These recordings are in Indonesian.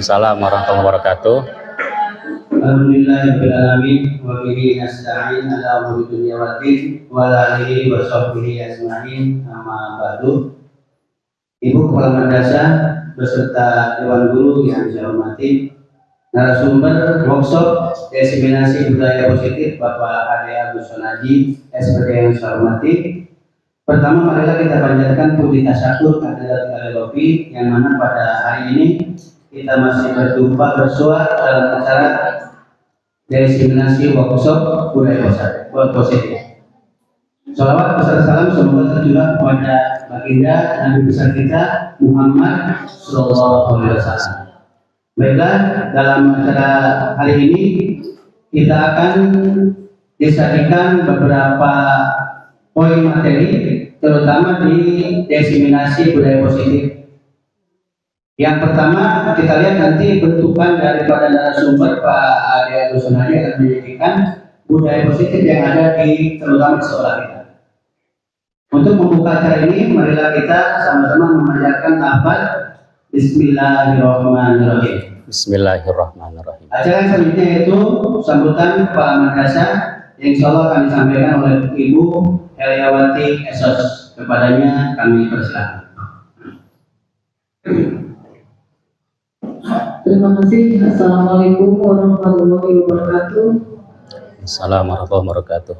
Waalaikumsalam warahmatullahi wabarakatuh. Alhamdulillahirabbil alamin wa bihi nasta'in ala umuri dunya waddin wa ala alihi wa sahbihi ajmain, amma ba'du. Ibu Kepala Madrasah beserta Dewan Guru yang saya hormati, narasumber workshop diseminasi budaya positif Bapak Ade Agus Sonaji, SPD yang saya hormati. Pertama, marilah kita panjatkan puji tasyakur kehadirat Al-Lofi yang mana pada hari ini kita masih berjumpa bersua dalam acara diseminasi workshop budaya positif. Salawat beserta salam semoga tercurah kepada baginda Nabi besar kita Muhammad Sallallahu Alaihi Wasallam. Baiklah, dalam acara hari ini kita akan disajikan beberapa poin materi, terutama di diseminasi budaya positif. Yang pertama, kita lihat nanti bentukan daripada narasumber Pak Ade Agus Sonaji akan menyajikan budaya positif yang ada di terutama di sekolah kita. Untuk membuka acara ini, marilah kita sama-sama memanjatkan lafaz Bismillahirrahmanirrahim. Bismillahirrahmanirrahim. Acara selanjutnya yaitu sambutan Kepala Madrasah yang insya Allah akan disampaikan oleh Ibu Heliawati Esos. Kepadanya kami persilakan. Terima kasih. Assalamualaikum warahmatullahi wabarakatuh. Assalamualaikum warahmatullahi wabarakatuh.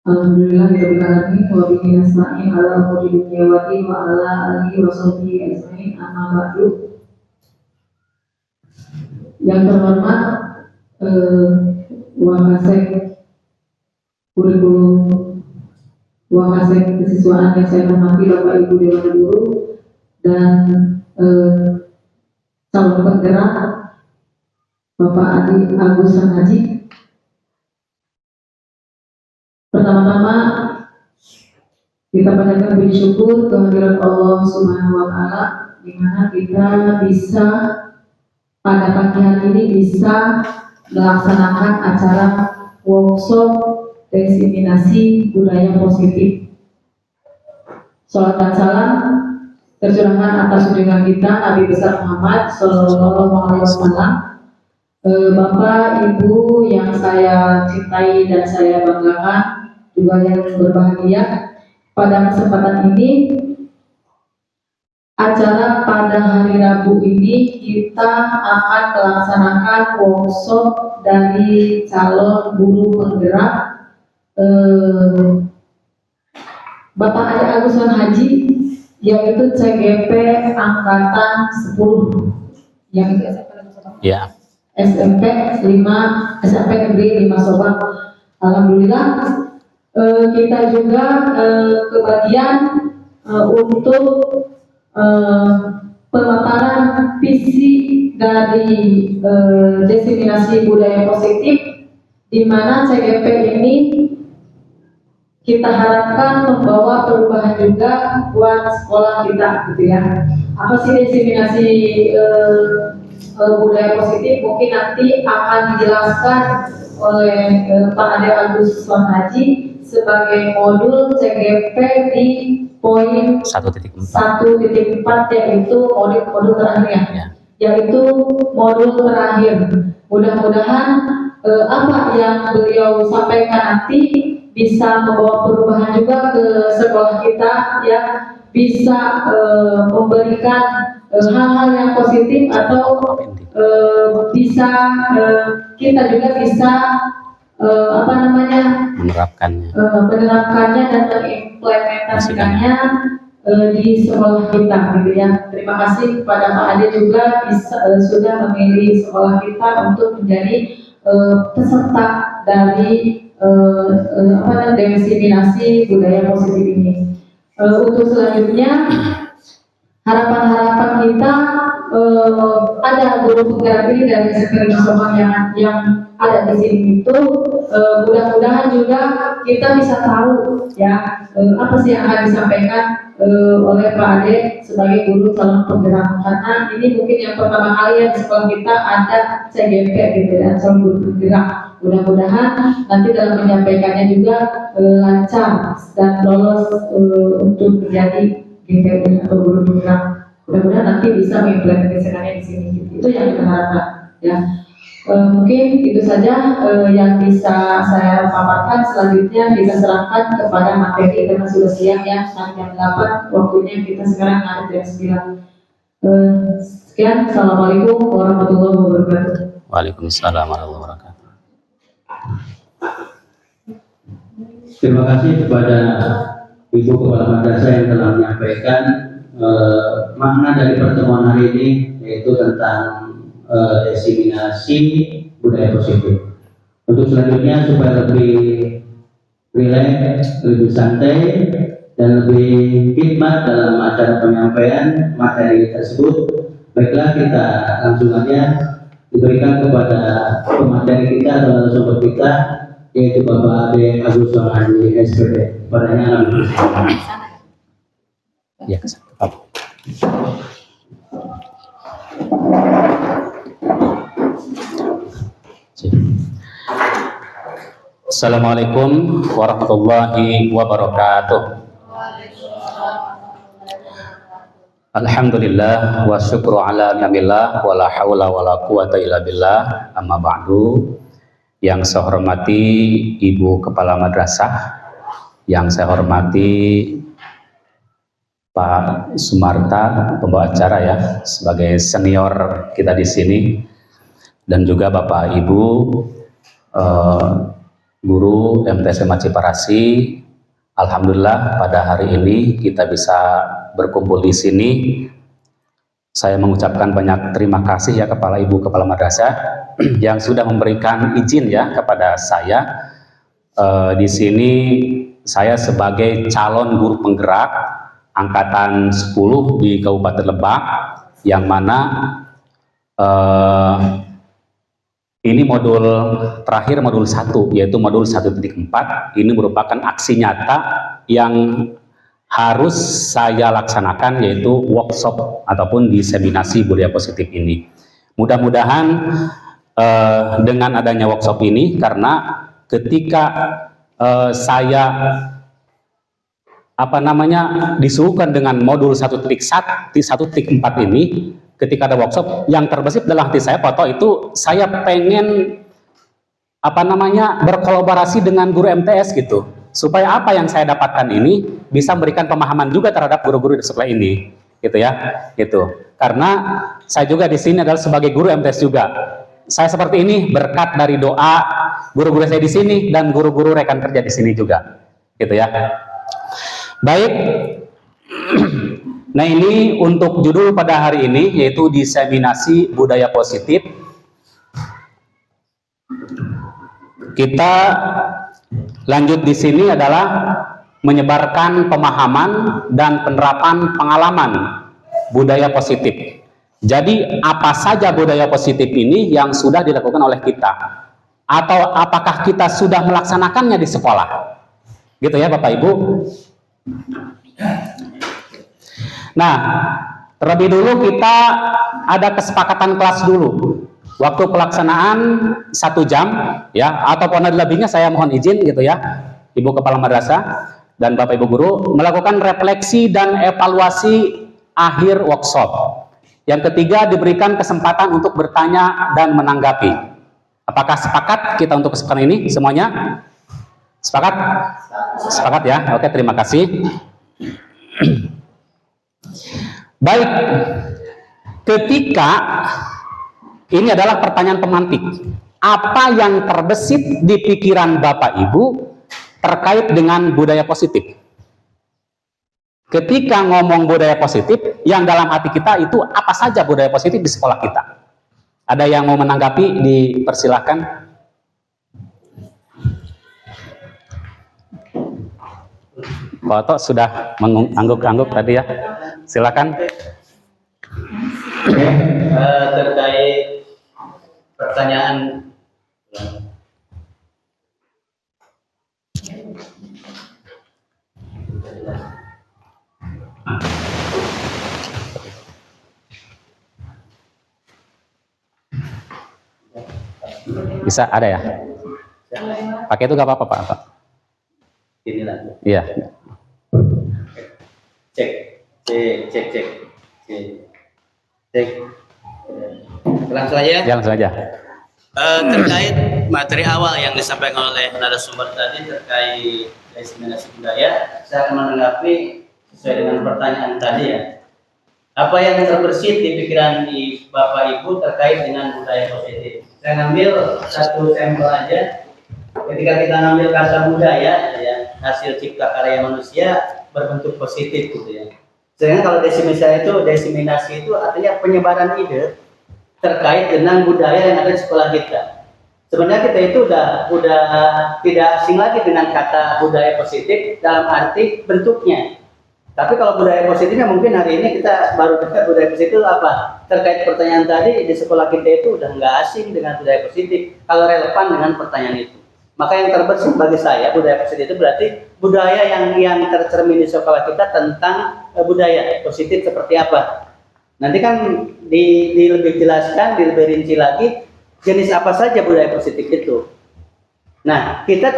Alhamdulillahirabbil alamin wa bihi nasta'in ala umuri dunya waddin wa ala alihi wa sahbihi ajmain, amma ba'du. Yang terhormat Wakasek kurikulum Wakasek kesiswaan yang saya hormati Bapak Ibu Dewan Guru dan calon penggerak Bapak Ade Agus Sonaji. Pertama-tama kita panjatkan puji syukur kehadirat Allah Subhanahu wa Ta'ala, di mana kita bisa pada pagi hari ini bisa melaksanakan acara workshop diseminasi budaya positif. Salam dan salam tercurahkan atas junjungan kita Nabi besar Muhammad Sallallahu Alaihi Wasallam. Bapak, Ibu yang saya cintai dan saya banggakan, juga yang berbahagia, pada kesempatan ini acara pada hari Rabu ini kita akan melaksanakan workshop dari calon guru penggerak Bapak Ade Agus Sonaji, yaitu CGP angkatan 10 yang itu SMP 5 SMP Negeri 5 Sobang. Alhamdulillah kita juga kebagian untuk pemaparan visi dari diseminasi budaya positif, di mana CGP ini kita harapkan membawa perubahan juga buat sekolah kita, gitu ya. Apa sih diseminasi budaya positif? Mungkin nanti akan dijelaskan oleh Pak Ade Agus Sonaji sebagai modul CGP di poin 1.4, yaitu modul terakhir, yaitu modul terakhir. Mudah-mudahan apa yang beliau sampaikan nanti bisa membawa perubahan juga ke sekolah kita, ya, bisa memberikan hal-hal yang positif, atau bisa kita juga bisa menerapkannya dan mengimplementasikannya di sekolah kita, gitu ya. Terima kasih kepada Pak Ade juga sudah memilih sekolah kita untuk menjadi peserta dari diseminasi budaya positif ini. Untuk selanjutnya, harapan kita ada guru penggerak ini dari sektor Sobang yang ada di sini itu, mudah-mudahan juga kita bisa tahu, ya, apa sih yang akan disampaikan oleh Pak Ade sebagai guru calon penggerak, karena ini mungkin yang pertama kali ya di sekolah kita ada CGP, gitu ya, calon guru penggerak. Mudah-mudahan nanti dalam menyampaikannya juga lancar dan lolos untuk menjadi GPU atau guru penggerak mudah-mudahan nanti bisa mengimplementasikannya di sini. Itu yang kita harapkan ya. Mungkin itu saja yang bisa saya paparkan. Selanjutnya kita serahkan kepada materi karena sudah siang ya, jam 8 waktunya, kita sekarang ada jam 9. Sekian, Assalamualaikum warahmatullahi wabarakatuh. Waalaikumsalam warahmatullahi wabarakatuh. Terima kasih kepada Ibu Kepala Madrasah yang telah menyampaikan makna dari pertemuan hari ini, yaitu tentang diseminasi budaya positif. Untuk selanjutnya supaya lebih rileks, lebih santai, dan lebih hikmat dalam acara penyampaian materi tersebut, baiklah kita langsung aja diberikan kepada pemateri kita atau narasumber kita, yaitu Bapak Ade Agus Sohani SPD. Pertanyaan Ya, kesempatan. Assalamualaikum warahmatullahi wabarakatuh. Alhamdulillah wa syukru ala ni'amillah wa la hawla wa la quwata illa billah, amma ba'du. Yang saya hormati Ibu Kepala Madrasah, yang saya hormati Pak Sumarta, pembawa acara ya, sebagai senior kita di sini, dan juga Bapak Ibu guru MTSMA Ciparasi. Alhamdulillah pada hari ini kita bisa berkumpul di sini. Saya mengucapkan banyak terima kasih ya Kepala Ibu Kepala Madrasah yang sudah memberikan izin ya kepada saya. Di sini saya sebagai calon guru penggerak angkatan 10 di Kabupaten Lebak, yang mana ini modul terakhir, modul 1, yaitu modul 1.4. Ini merupakan aksi nyata yang harus saya laksanakan, yaitu workshop ataupun diseminasi budaya positif ini. Mudah-mudahan dengan adanya workshop ini, karena ketika saya disuguhkan dengan modul 1.4 ini, ketika ada workshop, yang terbesit dalam hati saya foto itu, saya pengen berkolaborasi dengan guru MTS gitu, supaya apa yang saya dapatkan ini bisa memberikan pemahaman juga terhadap guru-guru di sekolah ini, gitu ya, gitu. Karena saya juga di sini adalah sebagai guru MTS juga. Saya seperti ini berkat dari doa guru-guru saya di sini dan guru-guru rekan kerja di sini juga, gitu ya. Baik. Nah, ini untuk judul pada hari ini, yaitu diseminasi budaya positif. Kita lanjut di sini adalah menyebarkan pemahaman dan penerapan pengalaman budaya positif. Jadi apa saja budaya positif ini yang sudah dilakukan oleh kita, atau apakah kita sudah melaksanakannya di sekolah, gitu ya Bapak Ibu. Nah, terlebih dulu kita ada kesepakatan kelas dulu. Waktu pelaksanaan 1 jam, ya, ataupun ada lebihnya, saya mohon izin gitu ya, Ibu Kepala Madrasah dan Bapak Ibu Guru, melakukan refleksi dan evaluasi akhir workshop. Yang ketiga, diberikan kesempatan untuk bertanya dan menanggapi. Apakah sepakat kita untuk kesempatan ini semuanya? Sepakat? Sepakat ya, oke, terima kasih. Baik, ketika ini adalah pertanyaan pemantik, apa yang terbesit di pikiran Bapak Ibu terkait dengan budaya positif? Ketika ngomong budaya positif, yang dalam hati kita itu apa saja budaya positif di sekolah kita? Ada yang mau menanggapi? Dipersilahkan. Foto sudah mengangguk-angguk tadi ya. Silakan. Oke, terkait pertanyaan Bisa ada ya? Pakai itu gak apa-apa Pak. ini lagi. Iya. Cek. Oke. Cek. Langsung aja. Ya, langsung aja. Terkait materi awal yang disampaikan oleh narasumber tadi terkait diseminasi budaya, saya akan menanggapi sesuai dengan pertanyaan tadi ya. Apa yang terbersit di pikiran di Bapak Ibu terkait dengan budaya positif? Saya ngambil satu sampel aja. Ketika kita ngambil kata budaya, ya, hasil cipta karya manusia berbentuk positif gitu ya. Sedangkan kalau diseminasi itu artinya penyebaran ide terkait dengan budaya yang ada di sekolah kita. Sebenarnya kita itu udah tidak asing lagi dengan kata budaya positif dalam arti bentuknya. Tapi kalau budaya positifnya mungkin hari ini kita baru dengar budaya positif itu apa? Terkait pertanyaan tadi di sekolah kita itu udah nggak asing dengan budaya positif kalau relevan dengan pertanyaan itu. Maka yang terbersih bagi saya budaya positif itu berarti budaya yang tercermin di sekolah kita tentang budaya positif seperti apa. Nanti kan lebih jelaskan, lebih rinci lagi jenis apa saja budaya positif itu. Nah, kita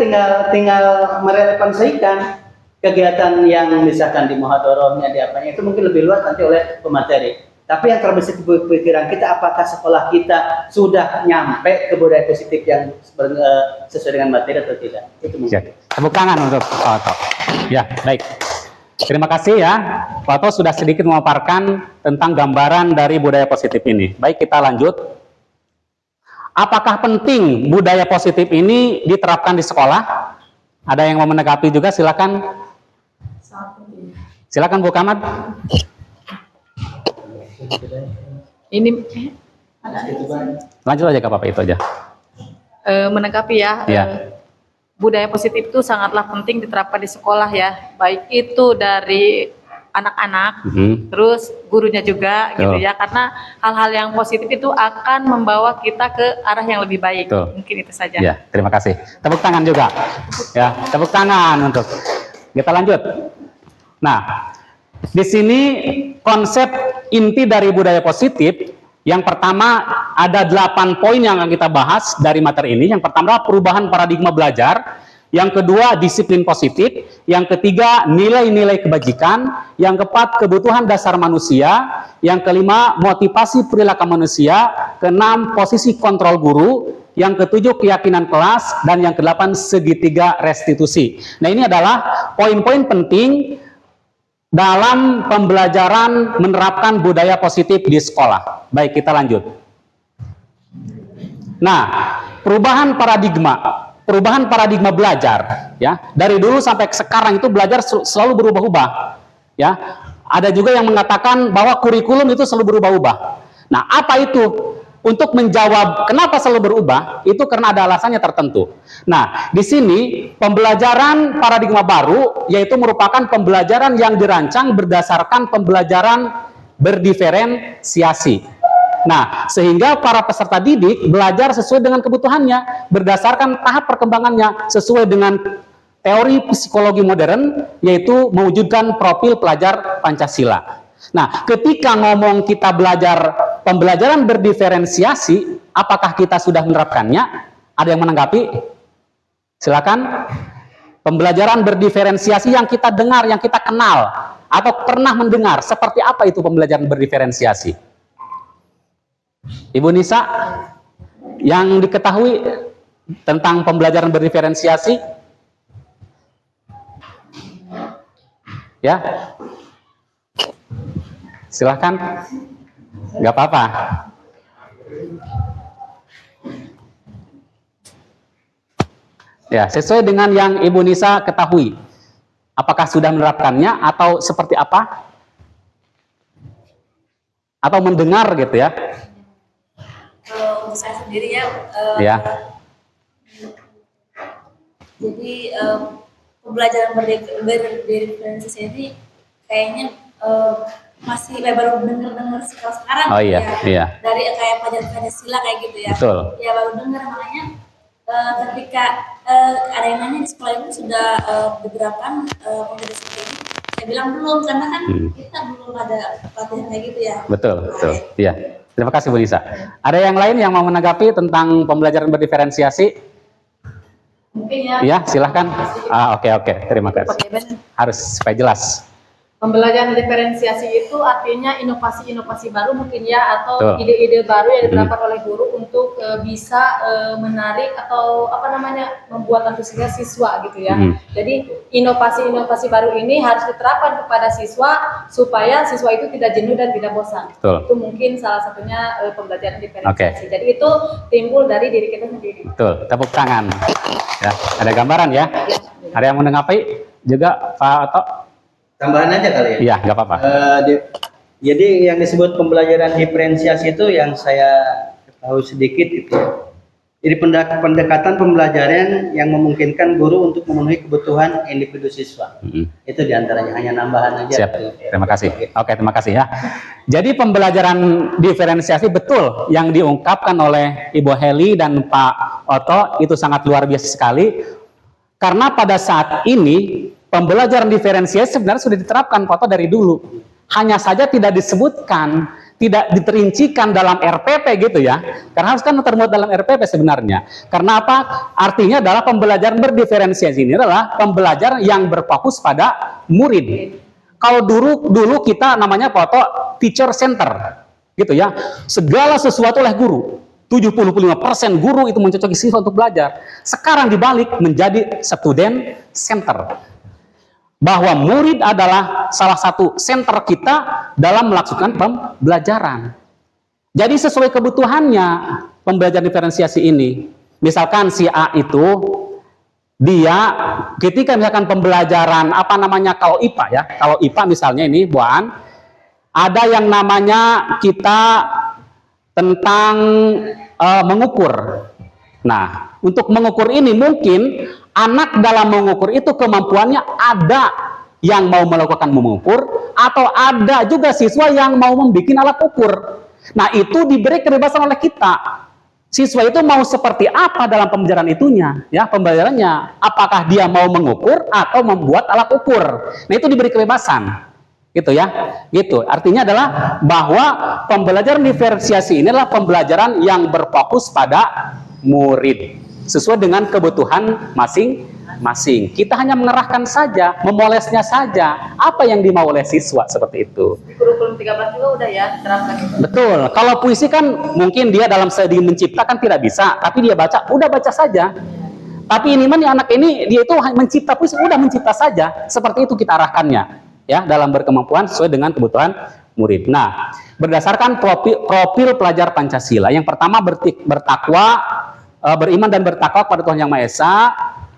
tinggal merelevansikan kegiatan yang misalkan di muhadharahnya, di apanya itu mungkin lebih luas nanti oleh pemateri. Tapi yang terbesit di pikiran kita, apakah sekolah kita sudah nyampe ke budaya positif yang sesuai dengan materi atau tidak? Itu mungkin. Ya, tepuk tangan untuk Pak Oto. Ya, baik. Terima kasih ya, Pak Oto sudah sedikit memaparkan tentang gambaran dari budaya positif ini. Baik, kita lanjut. Apakah penting budaya positif ini diterapkan di sekolah? Ada yang mau menanggapi juga, silakan. Silakan Bu Kamat. Ini Lanjut aja Kak Bapak, itu aja. menanggapi ya, Iya. budaya positif itu sangatlah penting diterapkan di sekolah ya, baik itu dari anak-anak, terus gurunya juga gitu ya, karena hal-hal yang positif itu akan membawa kita ke arah yang lebih baik. Betul. Mungkin itu saja. Ya, terima kasih. Tepuk tangan juga. Ya, tepuk tangan untuk. Kita lanjut. Nah, di sini konsep inti dari budaya positif yang pertama ada 8 poin yang akan kita bahas dari materi ini. Yang pertama perubahan paradigma belajar, yang kedua disiplin positif, yang ketiga nilai-nilai kebajikan, yang keempat kebutuhan dasar manusia, yang kelima motivasi perilaku manusia, keenam posisi kontrol guru, yang ketujuh keyakinan kelas, dan yang kedelapan segitiga restitusi. Nah, ini adalah poin-poin penting dalam pembelajaran menerapkan budaya positif di sekolah. Baik, kita lanjut. Nah, perubahan paradigma belajar, ya, dari dulu sampai sekarang itu belajar selalu berubah-ubah, ya. Ada juga yang mengatakan bahwa kurikulum itu selalu berubah-ubah. Nah, apa itu? Untuk menjawab kenapa selalu berubah, itu karena ada alasannya tertentu. Nah, di sini pembelajaran paradigma baru yaitu merupakan pembelajaran yang dirancang berdasarkan pembelajaran berdiferensiasi. Nah, sehingga para peserta didik belajar sesuai dengan kebutuhannya, berdasarkan tahap perkembangannya, sesuai dengan teori psikologi modern, yaitu mewujudkan profil pelajar Pancasila. Nah, ketika ngomong kita belajar pembelajaran berdiferensiasi, apakah kita sudah menerapkannya? Ada yang menanggapi? Silakan. Pembelajaran berdiferensiasi yang kita dengar, yang kita kenal, atau pernah mendengar, seperti apa itu pembelajaran berdiferensiasi? Ibu Nisa, yang diketahui tentang pembelajaran berdiferensiasi? Ya, silahkan, nggak apa-apa. Ya, sesuai dengan yang Ibu Nisa ketahui, apakah sudah menerapkannya atau seperti apa? Atau mendengar gitu ya? Kalau untuk saya sendiri ya, Ya. jadi pembelajaran berdiferensiasi ini kayaknya masih baru dengar sekarang Oh iya, ya. iya. Dari kayak pelajaran Pancasila kayak gitu ya. Betul. Ya baru dengar, makanya ketika ada yang nanya di sekolah ini sudah beberapa pembelajaran seperti ini, saya bilang belum, karena kan kita belum ada pelatihan kayak gitu ya. Betul, betul. Iya. Terima kasih Bu Nisa. Ada yang lain yang mau menanggapi tentang pembelajaran berdiferensiasi? Mungkin ya. Iya, silahkan. Oke. Terima kasih. Oke, benar. Harus supaya jelas. Pembelajaran diferensiasi itu artinya inovasi-inovasi baru mungkin ya, atau Betul. ide-ide baru yang diterapkan oleh guru untuk bisa menarik atau apa namanya, membuat antusias siswa gitu ya. Jadi inovasi-inovasi baru ini harus diterapkan kepada siswa supaya siswa itu tidak jenuh dan tidak bosan. Betul. Itu mungkin salah satunya pembelajaran diferensiasi. Jadi itu timbul dari diri kita sendiri. Betul, tepuk tangan. Ya, ada gambaran ya. Ada yang menanggapi juga Pak Oto? Tambahan aja kali ya. Iya, nggak apa-apa. Jadi yang disebut pembelajaran diferensiasi itu yang saya tahu sedikit gitu ya. Jadi pendekatan pembelajaran yang memungkinkan guru untuk memenuhi kebutuhan individu siswa. Itu diantaranya, hanya nambahan aja. Siap, terima kasih. Oke, terima kasih ya. Jadi pembelajaran diferensiasi betul yang diungkapkan oleh Ibu Heli dan Pak Oto itu sangat luar biasa sekali. Karena pada saat ini pembelajaran diferensiasi sebenarnya sudah diterapkan Pak Oto dari dulu. Hanya saja tidak disebutkan, tidak diperincikan dalam RPP gitu ya. Karena harus kan termuat dalam RPP sebenarnya. Karena apa? Artinya adalah pembelajaran berdiferensiasi ini adalah pembelajaran yang berfokus pada murid. Kalau dulu kita namanya Pak Oto teacher center gitu ya. Segala sesuatu oleh guru. 75% guru itu mencocoki siswa untuk belajar. Sekarang dibalik menjadi student center. Bahwa murid adalah salah satu center kita dalam melakukan pembelajaran. Jadi sesuai kebutuhannya pembelajaran diferensiasi ini. Misalkan si A itu dia ketika misalkan pembelajaran apa namanya kalau IPA ya, kalau IPA misalnya ini Bu An, ada yang namanya kita tentang mengukur. Nah, untuk mengukur ini mungkin anak dalam mengukur itu kemampuannya ada yang mau melakukan mengukur atau ada juga siswa yang mau membuat alat ukur. Nah, itu diberi kebebasan oleh kita. Siswa itu mau seperti apa dalam pembelajaran itunya, ya pembelajarannya. Apakah dia mau mengukur atau membuat alat ukur? Nah, itu diberi kebebasan. Gitu ya, gitu. Artinya adalah bahwa pembelajaran diferensiasi ini adalah pembelajaran yang berfokus pada murid sesuai dengan kebutuhan masing-masing. Kita hanya mengerahkan saja, memolesnya saja apa yang dimau oleh siswa seperti itu. Di kurikulum 13 juga udah ya diterapkan itu. Betul. Kalau puisi kan mungkin dia dalam segi menciptakan tidak bisa, tapi dia baca, udah baca saja. Tapi ini mana anak ini dia itu mencipta puisi, udah mencipta saja. Seperti itu kita arahkannya. Ya, dalam berkemampuan sesuai dengan kebutuhan murid. Nah, berdasarkan profil pelajar Pancasila, yang pertama bertakwa, beriman dan bertakwa kepada Tuhan Yang Maha Esa,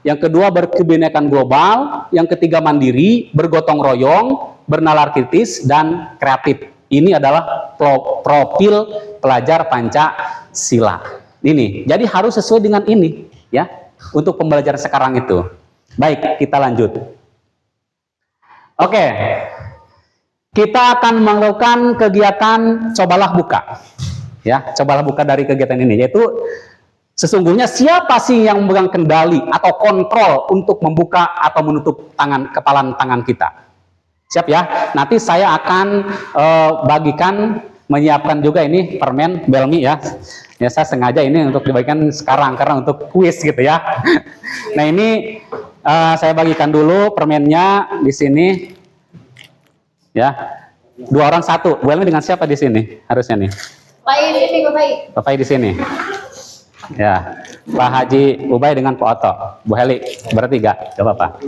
yang kedua berkebinekaan global, yang ketiga mandiri, bergotong royong, bernalar kritis dan kreatif. Ini adalah profil pelajar Pancasila. Ini, jadi harus sesuai dengan ini, ya, untuk pembelajaran sekarang itu. Baik, kita lanjut. Oke, kita akan melakukan kegiatan cobalah buka, ya, cobalah buka dari kegiatan ini, yaitu sesungguhnya siapa sih yang memegang kendali atau kontrol untuk membuka atau menutup kepalan tangan kita? Siap ya? Nanti saya akan bagikan, menyiapkan juga ini permen Belmi ya. Ya, saya sengaja ini untuk dibagikan sekarang karena untuk kuis gitu ya. Nah, ini saya bagikan dulu permennya di sini. Ya. 2 orang 1. Bu Elmi dengan siapa di sini? Harusnya nih. Pak ini Pak. Bapak di sini. Ya. Pak Haji Ubay dengan Pak Oto. Bu Heli bertiga. Coba Pak.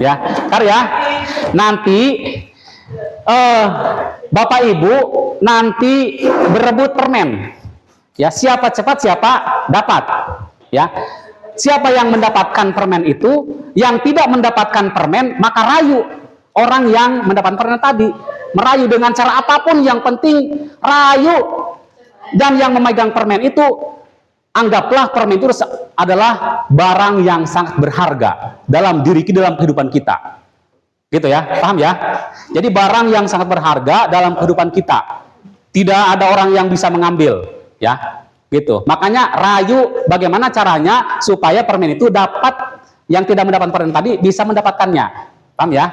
Ya, karya. Nanti Bapak Ibu nanti berebut permen. Ya, siapa cepat siapa dapat. Ya. Siapa yang mendapatkan permen itu, yang tidak mendapatkan permen maka rayu orang yang mendapatkan permen tadi. Merayu dengan cara apapun, yang penting rayu. Dan yang memegang permen itu, anggaplah permen itu adalah barang yang sangat berharga dalam dalam kehidupan kita. Gitu ya, paham ya? Jadi barang yang sangat berharga dalam kehidupan kita. Tidak ada orang yang bisa mengambil, ya. Gitu. Makanya rayu bagaimana caranya supaya permen itu dapat, yang tidak mendapatkan permen tadi bisa mendapatkannya. Paham ya?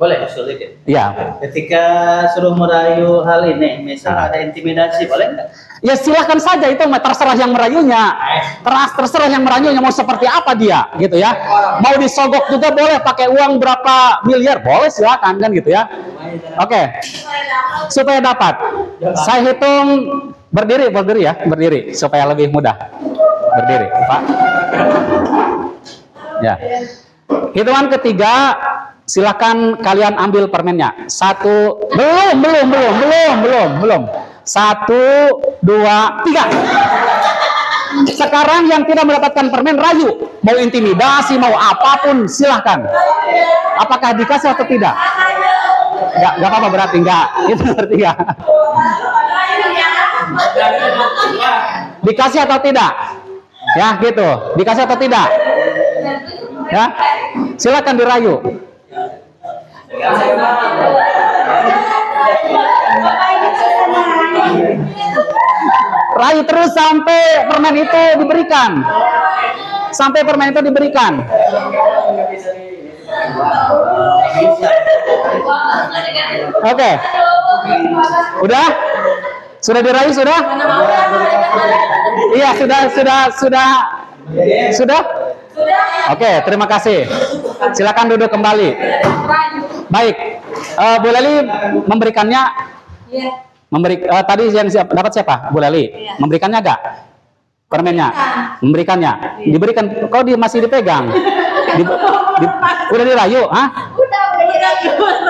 Boleh usul dikit? Iya. Ketika suruh merayu hal ini, misal ada intimidasi, boleh nggak? Ya silahkan saja, itu terserah yang merayunya. Terserah yang merayunya mau seperti apa dia, gitu ya. Mau disogok juga boleh, pakai uang berapa miliar boleh, silakan kan gitu ya. Oke. Supaya dapat. Saya hitung berdiri ya, berdiri supaya lebih mudah. Berdiri, Pak. Ya. Hitungan ketiga, silakan kalian ambil permennya. Belum. 1, 2, 3. Sekarang yang tidak mendapatkan permen rayu, mau intimidasi, mau apapun silahkan. Apakah dikasih atau tidak? Nggak apa-apa, berarti nggak. Itu bertiga. Dikasih atau tidak? Ya gitu. Dikasih atau tidak? Ya, silakan dirayu. Rayu terus sampai permen itu diberikan. Oke. Udah? Sudah dirayu sudah? Iya, sudah? Oke, terima kasih. Silakan duduk kembali. Baik. Bu Leli memberikannya. Tadi yang dapat siapa? Bu Leli. Memberikannya enggak? Permennya? Memberikannya. Diberikan. Kok masih dipegang? Udah dirayu? Hah?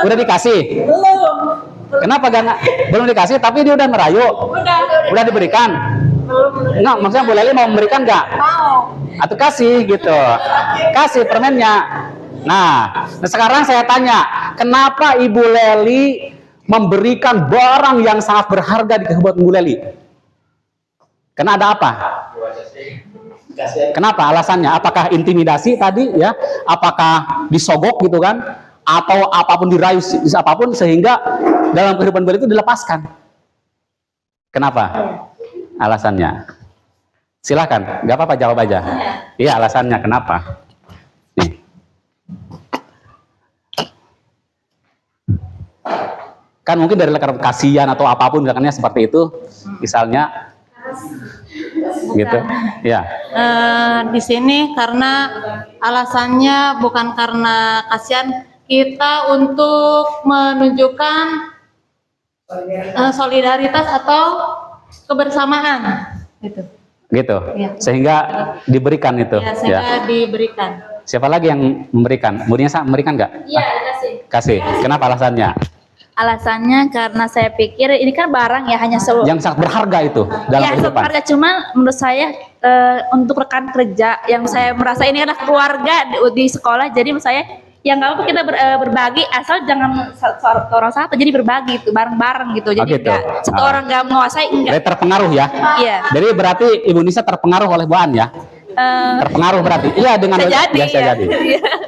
Udah dikasih? Kenapa belum dikasih? Tapi dia udah merayu. Udah diberikan. Enggak, maksudnya Bu Leli mau memberikan enggak? Mau. Atau kasih gitu. Kasih permennya. Nah, sekarang saya tanya, kenapa Ibu Leli memberikan barang yang sangat berharga di kebun Ibu Leli? Karena ada apa? Kenapa alasannya? Apakah intimidasi tadi ya? Apakah disogok gitu kan? Atau apapun dirayu apapun sehingga dalam kehidupan beliau itu dilepaskan? Kenapa? Alasannya? Silahkan, nggak apa-apa jawab aja. Iya, alasannya kenapa? Nih. Kan mungkin dari lekar kasihan atau apapun misalnya seperti itu, misalnya. Gitu, ya. Di sini karena alasannya bukan karena kasihan, kita untuk menunjukkan solidaritas atau kebersamaan, gitu. Ya. Sehingga diberikan itu. Ya, sehingga diberikan. Siapa lagi yang memberikan? Murinya memberikan nggak? Iya, dikasih. Kasih. Kenapa alasannya? Alasannya karena saya pikir ini kan barang ya hanya Yang sangat berharga itu dalam ya, kehidupan. berharga, cuman menurut saya untuk rekan kerja yang saya merasa ini adalah keluarga di sekolah, jadi menurut saya ya nggak apa kita berbagi, asal jangan satu orang satu, jadi berbagi itu bareng-bareng gitu, jadi gitu. nggak satu orang nggak menguasai, enggak. Jadi terpengaruh ya. Iya. Jadi berarti Ibu Nisa terpengaruh oleh Bu An ya. Terpengaruh berarti. Iya, dengan jadi. Jadi.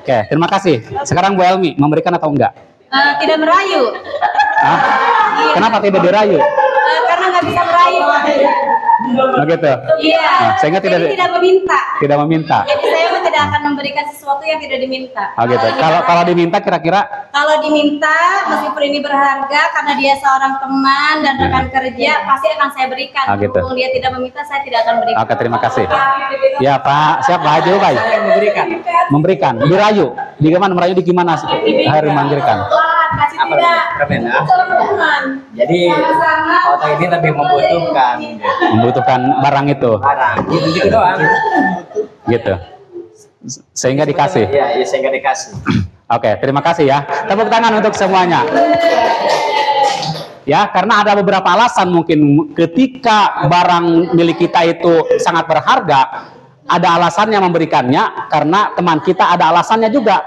Oke, terima kasih. Sekarang Bu Elmi memberikan atau enggak? Tidak merayu. Hah? Kenapa tidak dirayu? Karena nggak bisa merayu. Begitu. Iya. Sehingga tidak meminta. Tidak meminta. Jadi saya tidak akan memberikan sesuatu yang tidak diminta. Oh gitu. Kalau diminta kira-kira? Kalau diminta, meskipun ini berharga karena dia seorang teman dan rekan kerja, pasti akan saya berikan. Gitu. Berhubung dia tidak meminta, saya tidak akan berikan. Oke, terima kasih. Ya Pak, siapa Haji Ubay? Memberikan. Dirayu. Di mana merayu di gimana? Harus memberikan. Kasih tidak. Teman. Jadi foto ini lebih membutuhkan. Membutuhkan barang itu. Gitu doang. Gitu. Sehingga dikasih. Iya, sehingga dikasih. Oke, terima kasih ya. Tepuk tangan untuk semuanya. Ya, karena ada beberapa alasan mungkin ketika barang milik kita itu sangat berharga, ada alasannya memberikannya karena teman kita ada alasannya juga.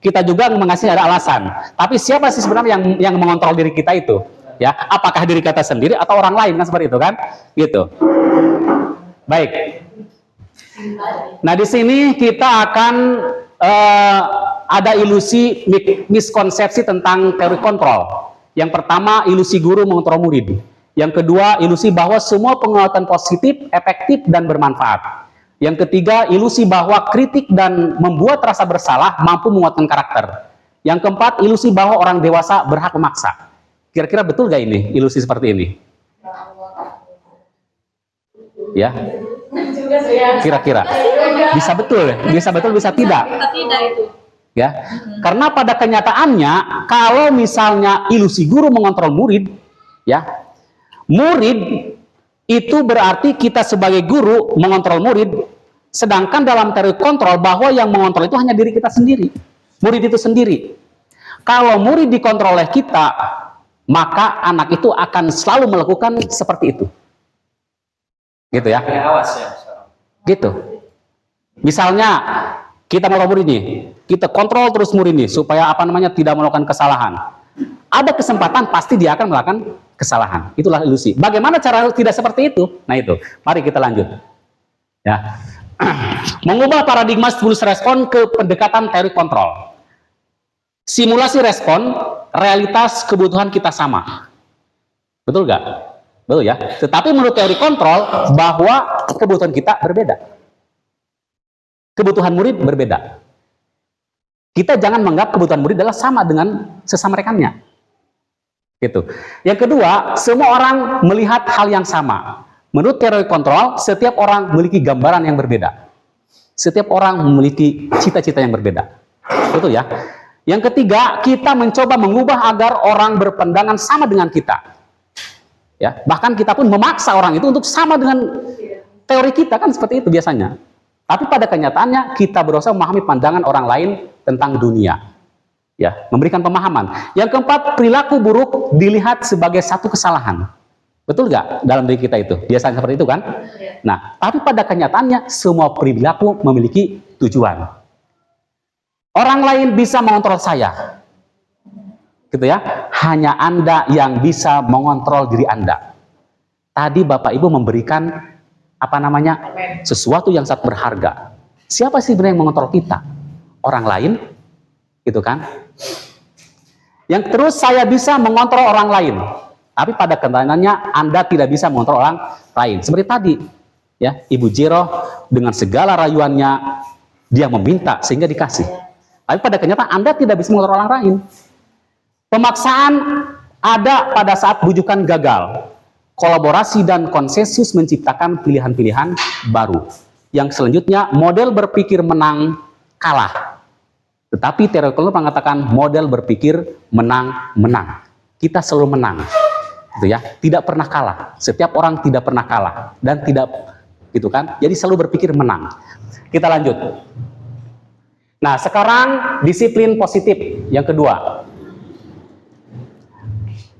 Kita juga mengasih ada alasan. Tapi siapa sih sebenarnya yang mengontrol diri kita itu? Ya, apakah diri kita sendiri atau orang lain kan seperti itu kan? Gitu. Baik. Nah, di sini kita akan ada ilusi miskonsepsi tentang teori kontrol. Yang pertama, ilusi guru mengontrol murid. Yang kedua, ilusi bahwa semua penguatan positif, efektif, dan bermanfaat. Yang ketiga, ilusi bahwa kritik dan membuat rasa bersalah mampu menguatkan karakter. Yang keempat, ilusi bahwa orang dewasa berhak memaksa. Kira-kira betul gak ini, ilusi seperti ini? Ya, kira-kira bisa betul, bisa tidak. Tidak itu. Ya, karena pada kenyataannya kalau misalnya ilusi guru mengontrol murid, ya, murid itu berarti kita sebagai guru mengontrol murid, sedangkan dalam teori kontrol bahwa yang mengontrol itu hanya diri kita sendiri, murid itu sendiri. Kalau murid dikontrol oleh kita, maka anak itu akan selalu melakukan seperti itu. Gitu ya. Awas ya. Gitu. Misalnya kita mau murid nih, kita kontrol terus murid nih supaya tidak melakukan kesalahan. Ada kesempatan pasti dia akan melakukan kesalahan. Itulah ilusi. Bagaimana cara tidak seperti itu? Nah itu. Mari kita lanjut. Ya. Mengubah paradigma stimulus respon ke pendekatan teori kontrol. Simulasi respon, realitas kebutuhan kita sama. Betul nggak? Betul ya. Tetapi menurut teori kontrol bahwa kebutuhan kita berbeda. Kebutuhan murid berbeda. Kita jangan menganggap kebutuhan murid adalah sama dengan sesama rekannya. Gitu. Yang kedua, semua orang melihat hal yang sama. Menurut teori kontrol, setiap orang memiliki gambaran yang berbeda. Setiap orang memiliki cita-cita yang berbeda. Betul ya. Yang ketiga, kita mencoba mengubah agar orang berpandangan sama dengan kita. Ya, bahkan kita pun memaksa orang itu untuk sama dengan teori kita, kan seperti itu biasanya. Tapi pada kenyataannya kita berusaha memahami pandangan orang lain tentang dunia. Ya, memberikan pemahaman. Yang keempat, perilaku buruk dilihat sebagai satu kesalahan. Betul nggak dalam diri kita itu? Biasanya seperti itu kan? Nah, tapi pada kenyataannya semua perilaku memiliki tujuan. Orang lain bisa mengontrol saya. Gitu ya, hanya Anda yang bisa mengontrol diri Anda. Tadi Bapak Ibu memberikan sesuatu yang sangat berharga. Siapa sih sebenarnya yang mengontrol kita? Orang lain, gitu kan? Yang terus saya bisa mengontrol orang lain, tapi pada kenyataannya Anda tidak bisa mengontrol orang lain. Seperti tadi, ya, Ibu Jero dengan segala rayuannya dia meminta sehingga dikasih. Tapi pada kenyataan Anda tidak bisa mengontrol orang lain. Pemaksaan ada pada saat bujukan gagal. Kolaborasi dan konsensus menciptakan pilihan-pilihan baru. Yang selanjutnya, model berpikir menang kalah. Tetapi teori kontrol mengatakan model berpikir menang-menang. Kita selalu menang. Gitu ya. Tidak pernah kalah. Setiap orang tidak pernah kalah. Dan tidak, gitu kan. Jadi selalu berpikir menang. Kita lanjut. Nah, sekarang disiplin positif yang kedua.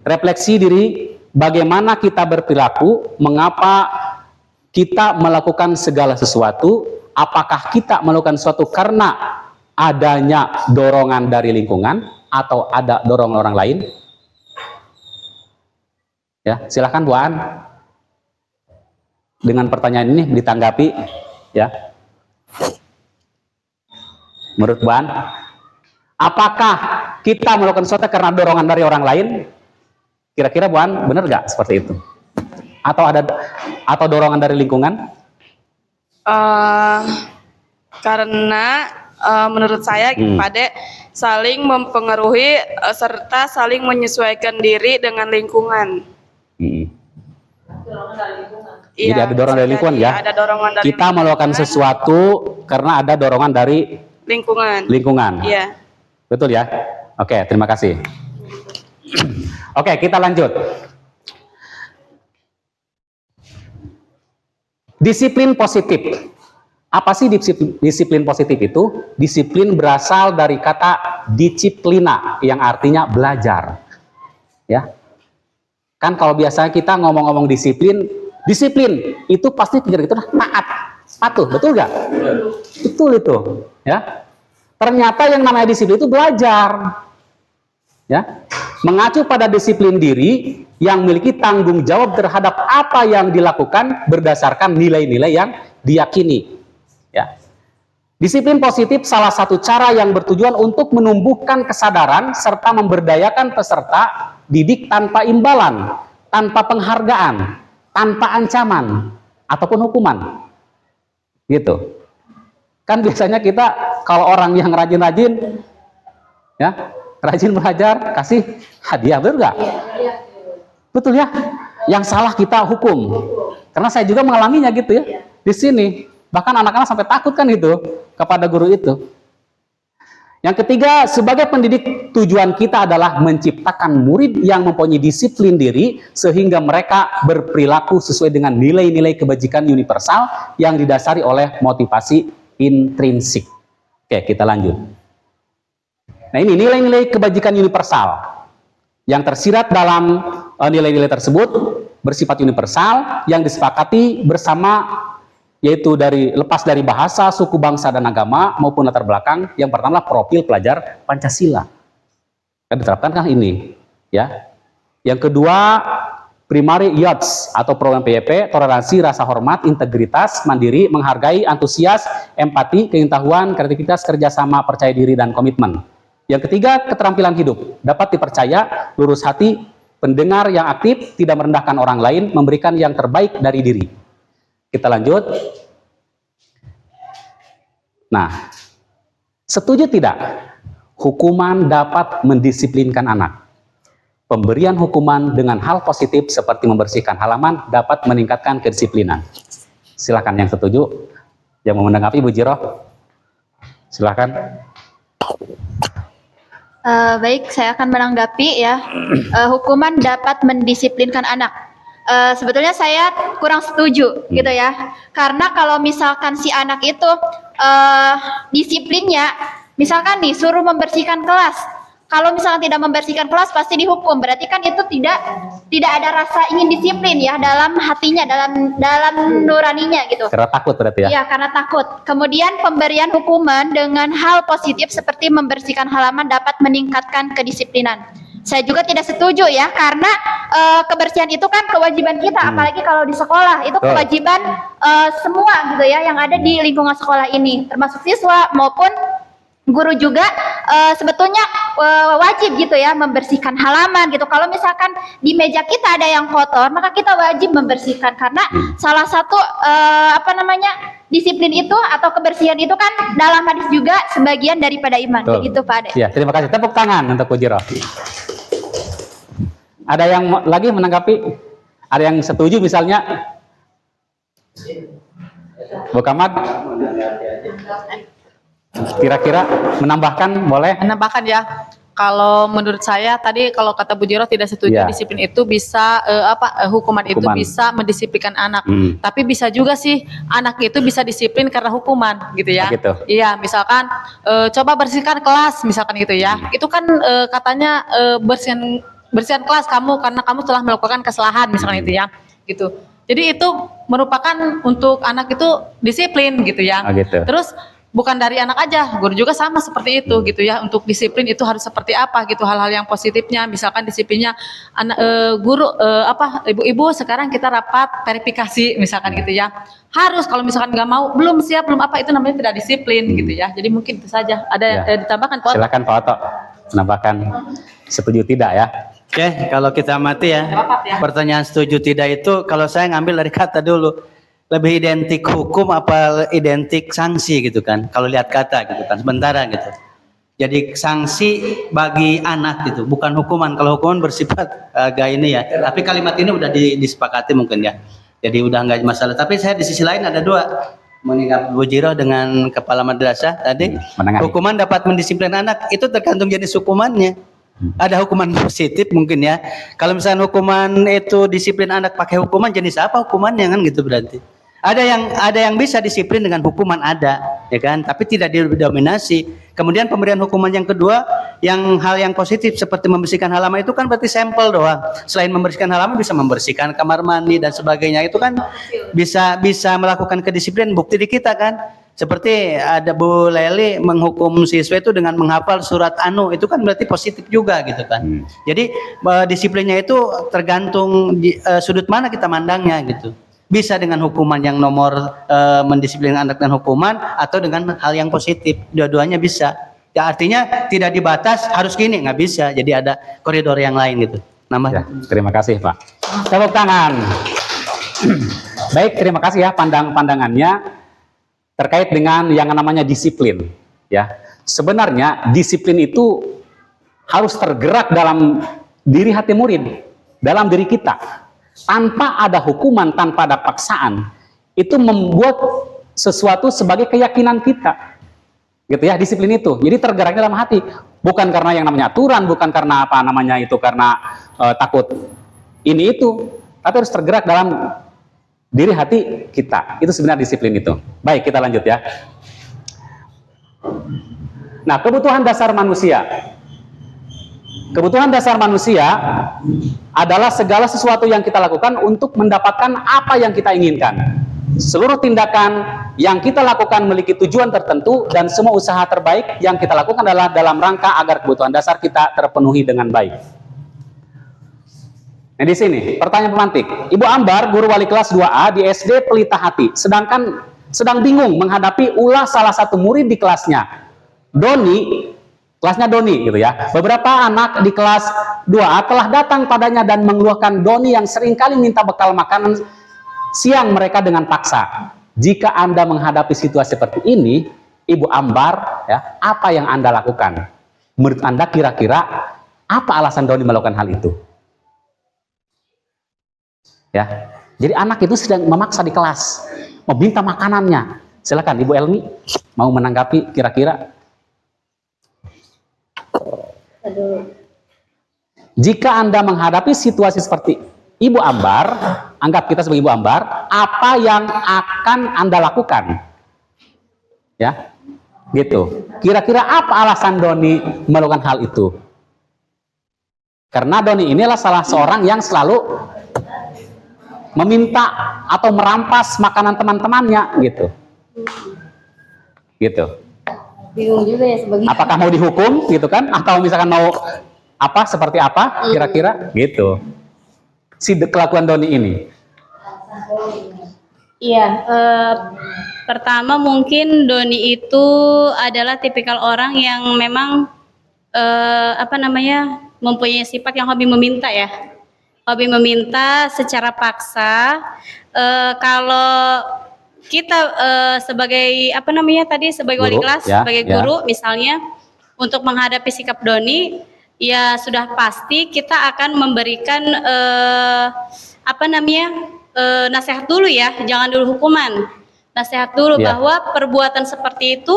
Refleksi diri, bagaimana kita berperilaku, mengapa kita melakukan segala sesuatu, apakah kita melakukan sesuatu karena adanya dorongan dari lingkungan atau ada dorongan orang lain? Ya, silakan Bu An. Dengan pertanyaan ini ditanggapi, ya. Menurut Bu An, apakah kita melakukan sesuatu karena dorongan dari orang lain? Kira-kira Bu An, benar nggak seperti itu? Atau dorongan dari lingkungan? Karena menurut saya Pade saling mempengaruhi serta saling menyesuaikan diri dengan lingkungan. Jadi ada dorongan dari lingkungan ya? Ada dorongan dari kita melakukan sesuatu karena ada dorongan dari lingkungan. Iya. Betul ya? Oke, terima kasih. Oke, kita lanjut. Disiplin positif. Apa sih disiplin positif itu? Disiplin berasal dari kata disiplina yang artinya belajar. Ya. Kan kalau biasanya kita ngomong-ngomong disiplin itu pasti pikir itu taat, patuh, betul nggak? Betul itu, ya. Ternyata yang namanya disiplin itu belajar. Ya. Mengacu pada disiplin diri yang memiliki tanggung jawab terhadap apa yang dilakukan berdasarkan nilai-nilai yang diyakini. Ya. Disiplin positif salah satu cara yang bertujuan untuk menumbuhkan kesadaran serta memberdayakan peserta didik tanpa imbalan, tanpa penghargaan, tanpa ancaman ataupun hukuman. Gitu. Kan biasanya kita kalau orang yang rajin-rajin, ya, rajin belajar, kasih hadiah, betul nggak? Betul ya? Yang salah kita hukum. Karena saya juga mengalaminya gitu ya. Di sini bahkan anak-anak sampai takut kan itu kepada guru itu. Yang ketiga, sebagai pendidik tujuan kita adalah menciptakan murid yang mempunyai disiplin diri sehingga mereka berperilaku sesuai dengan nilai-nilai kebajikan universal yang didasari oleh motivasi intrinsik. Oke, kita lanjut. Nah, ini nilai-nilai kebajikan universal yang tersirat dalam nilai-nilai tersebut bersifat universal yang disepakati bersama, yaitu lepas dari bahasa, suku, bangsa, dan agama maupun latar belakang. Yang pertama profil pelajar Pancasila. Kan diterapkan kan ini, ya. Yang kedua, primary YOTS atau program PYP, toleransi, rasa hormat, integritas, mandiri, menghargai, antusias, empati, keingintahuan, kreativitas, kerjasama, percaya diri, dan komitmen. Yang ketiga, keterampilan hidup, dapat dipercaya, lurus hati, pendengar yang aktif, tidak merendahkan orang lain, memberikan yang terbaik dari diri. Kita lanjut. Nah, setuju tidak? Hukuman dapat mendisiplinkan anak. Pemberian hukuman dengan hal positif seperti membersihkan halaman dapat meningkatkan kedisiplinan. Silakan yang setuju. Yang mau menanggapi, Bu Jiroh. Silakan. Baik, saya akan menanggapi ya. Hukuman dapat mendisiplinkan anak. Sebetulnya saya kurang setuju gitu ya, karena kalau misalkan si anak itu disiplinnya, misalkan nih suruh membersihkan kelas, kalau misalkan tidak membersihkan kelas pasti dihukum, berarti kan itu tidak ada rasa ingin disiplin ya dalam hatinya, dalam nuraninya gitu. Karena takut berarti ya? Iya, karena takut. Kemudian pemberian hukuman dengan hal positif seperti membersihkan halaman dapat meningkatkan kedisiplinan. Saya juga tidak setuju ya, karena kebersihan itu kan kewajiban kita, apalagi kalau di sekolah itu kewajiban semua gitu ya yang ada di lingkungan sekolah ini, termasuk siswa maupun guru juga sebetulnya wajib gitu ya membersihkan halaman gitu. Kalau misalkan di meja kita ada yang kotor, maka kita wajib membersihkan, karena salah satu disiplin itu atau kebersihan itu kan dalam hadis juga sebagian daripada iman. Begitu Pak Ade. Ya, terima kasih. Tepuk tangan untuk Bu Jiroh. Ada yang lagi menanggapi? Ada yang setuju misalnya? Bu Kamad? Kira-kira menambahkan boleh? Menambahkan ya. Kalau menurut saya tadi kalau kata Bu Jiroh tidak setuju, disiplin itu bisa hukuman itu bisa mendisiplinkan anak. Tapi bisa juga sih anak itu bisa disiplin karena hukuman gitu ya. Gitu. Iya, misalkan coba bersihkan kelas misalkan gitu ya. Itu kan katanya bersihan kelas kamu karena kamu telah melakukan kesalahan misalkan itu ya. Gitu. Jadi itu merupakan untuk anak itu disiplin gitu ya. Gitu. Terus bukan dari anak aja, guru juga sama seperti itu gitu ya. Untuk disiplin itu harus seperti apa gitu, hal-hal yang positifnya, misalkan disiplinnya anak guru ibu-ibu sekarang kita rapat verifikasi misalkan gitu ya. Harus kalau misalkan nggak mau, belum siap, belum apa, itu namanya tidak disiplin gitu ya. Jadi mungkin itu saja. Ada ditambahkan Pak? Silakan Pak Oto menambahkan setuju tidak ya. Oke, kalau kita amati ya, pertanyaan setuju tidak itu kalau saya ngambil dari kata dulu. Lebih identik hukum apa identik sanksi gitu kan, kalau lihat kata gitu kan, sementara gitu. Jadi sanksi bagi anak gitu, bukan hukuman. Kalau hukuman bersifat ini ya, tapi kalimat ini udah disepakati mungkin ya, jadi udah nggak masalah. Tapi saya di sisi lain ada dua, mengingat Bu Jiroh dengan kepala madrasah tadi, hukuman dapat mendisiplin anak, itu tergantung jenis hukumannya. Ada hukuman positif mungkin ya, kalau misalnya hukuman itu disiplin anak pakai hukuman, jenis apa hukumannya kan gitu berarti. Ada yang bisa disiplin dengan hukuman ada, ya kan? Tapi tidak didominasi. Kemudian pemberian hukuman yang kedua, hal yang positif seperti membersihkan halaman itu kan berarti sampel doang. Selain membersihkan halaman bisa membersihkan kamar mandi dan sebagainya. Itu kan bisa melakukan kedisiplinan. Bukti di kita kan. Seperti ada Bu Leli menghukum siswa itu dengan menghafal surat Anu, itu kan berarti positif juga gitu kan. Jadi disiplinnya itu tergantung sudut mana kita mandangnya gitu. Bisa dengan hukuman yang nomor mendisiplinkan anak dan hukuman, atau dengan hal yang positif, dua-duanya bisa ya. Artinya tidak dibatas harus gini, nggak bisa, jadi ada koridor yang lain gitu. Ya, terima kasih Pak. Tepuk tangan. Baik, terima kasih ya pandangannya terkait dengan yang namanya disiplin ya. Sebenarnya disiplin itu harus tergerak dalam diri hati murid, dalam diri kita. tanpa ada hukuman, tanpa ada paksaan, itu membuat sesuatu sebagai keyakinan kita, gitu ya, disiplin itu. Jadi tergeraknya dalam hati, bukan karena yang namanya aturan, bukan karena apa namanya itu, karena takut ini itu, tapi harus tergerak dalam diri hati kita. Itu sebenarnya disiplin itu. Baik, kita lanjut ya. Nah, kebutuhan dasar manusia. Kebutuhan dasar manusia adalah segala sesuatu yang kita lakukan untuk mendapatkan apa yang kita inginkan. Seluruh tindakan yang kita lakukan memiliki tujuan tertentu, dan semua usaha terbaik yang kita lakukan adalah dalam rangka agar kebutuhan dasar kita terpenuhi dengan baik. Nah, di sini pertanyaan pemantik. Ibu Ambar, guru wali kelas 2A di SD Pelita Hati, sedang bingung menghadapi ulah salah satu murid di kelasnya. Kelasnya Doni gitu ya. Beberapa anak di kelas 2A telah datang padanya dan mengeluhkan Doni yang seringkali minta bekal makanan siang mereka dengan paksa. Jika Anda menghadapi situasi seperti ini, Ibu Ambar, ya, apa yang Anda lakukan? Menurut Anda kira-kira apa alasan Doni melakukan hal itu? Ya, jadi anak itu sedang memaksa di kelas, meminta makanannya. Silakan Ibu Elmi mau menanggapi kira-kira. Jika Anda menghadapi situasi seperti Ibu Ambar, anggap kita sebagai Ibu Ambar, apa yang akan Anda lakukan? Ya, gitu. Kira-kira apa alasan Doni melakukan hal itu? Karena Doni inilah salah seorang yang selalu meminta atau merampas makanan teman-temannya, gitu. Gitu. Bingung juga ya sebagai. Apakah mau dihukum, gitu kan? Atau misalkan mau apa, seperti apa, kira-kira, gitu. Si kelakuan Doni ini. Iya, pertama mungkin Doni itu adalah tipikal orang yang memang mempunyai sifat yang hobi meminta ya. Hobi meminta secara paksa. Kalau kita sebagai sebagai wali Guru, kelas, ya, sebagai ya. guru misalnya, untuk menghadapi sikap Doni, ya sudah pasti kita akan memberikan nasihat dulu ya, jangan dulu hukuman. Nasihat dulu Ya. bahwa perbuatan seperti itu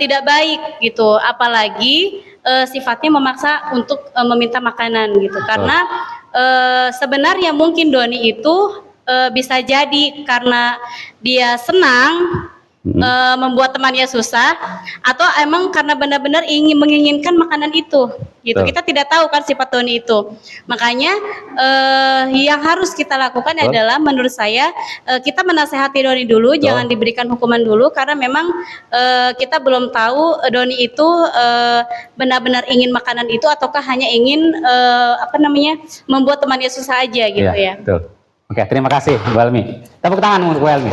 tidak baik gitu, apalagi sifatnya memaksa untuk meminta makanan gitu. Karena sebenarnya mungkin Doni itu bisa jadi karena dia senang membuat temannya susah, atau emang karena benar-benar menginginkan makanan itu gitu. Betul. Kita tidak tahu kan sifat Doni itu. Makanya yang harus kita lakukan adalah, menurut saya, kita menasehati Doni dulu, jangan diberikan hukuman dulu, karena memang kita belum tahu Doni itu benar-benar ingin makanan itu ataukah hanya ingin membuat temannya susah aja gitu ya. Betul. Oke, terima kasih Bu Elmi. Tepuk tangan untuk Bu Elmi.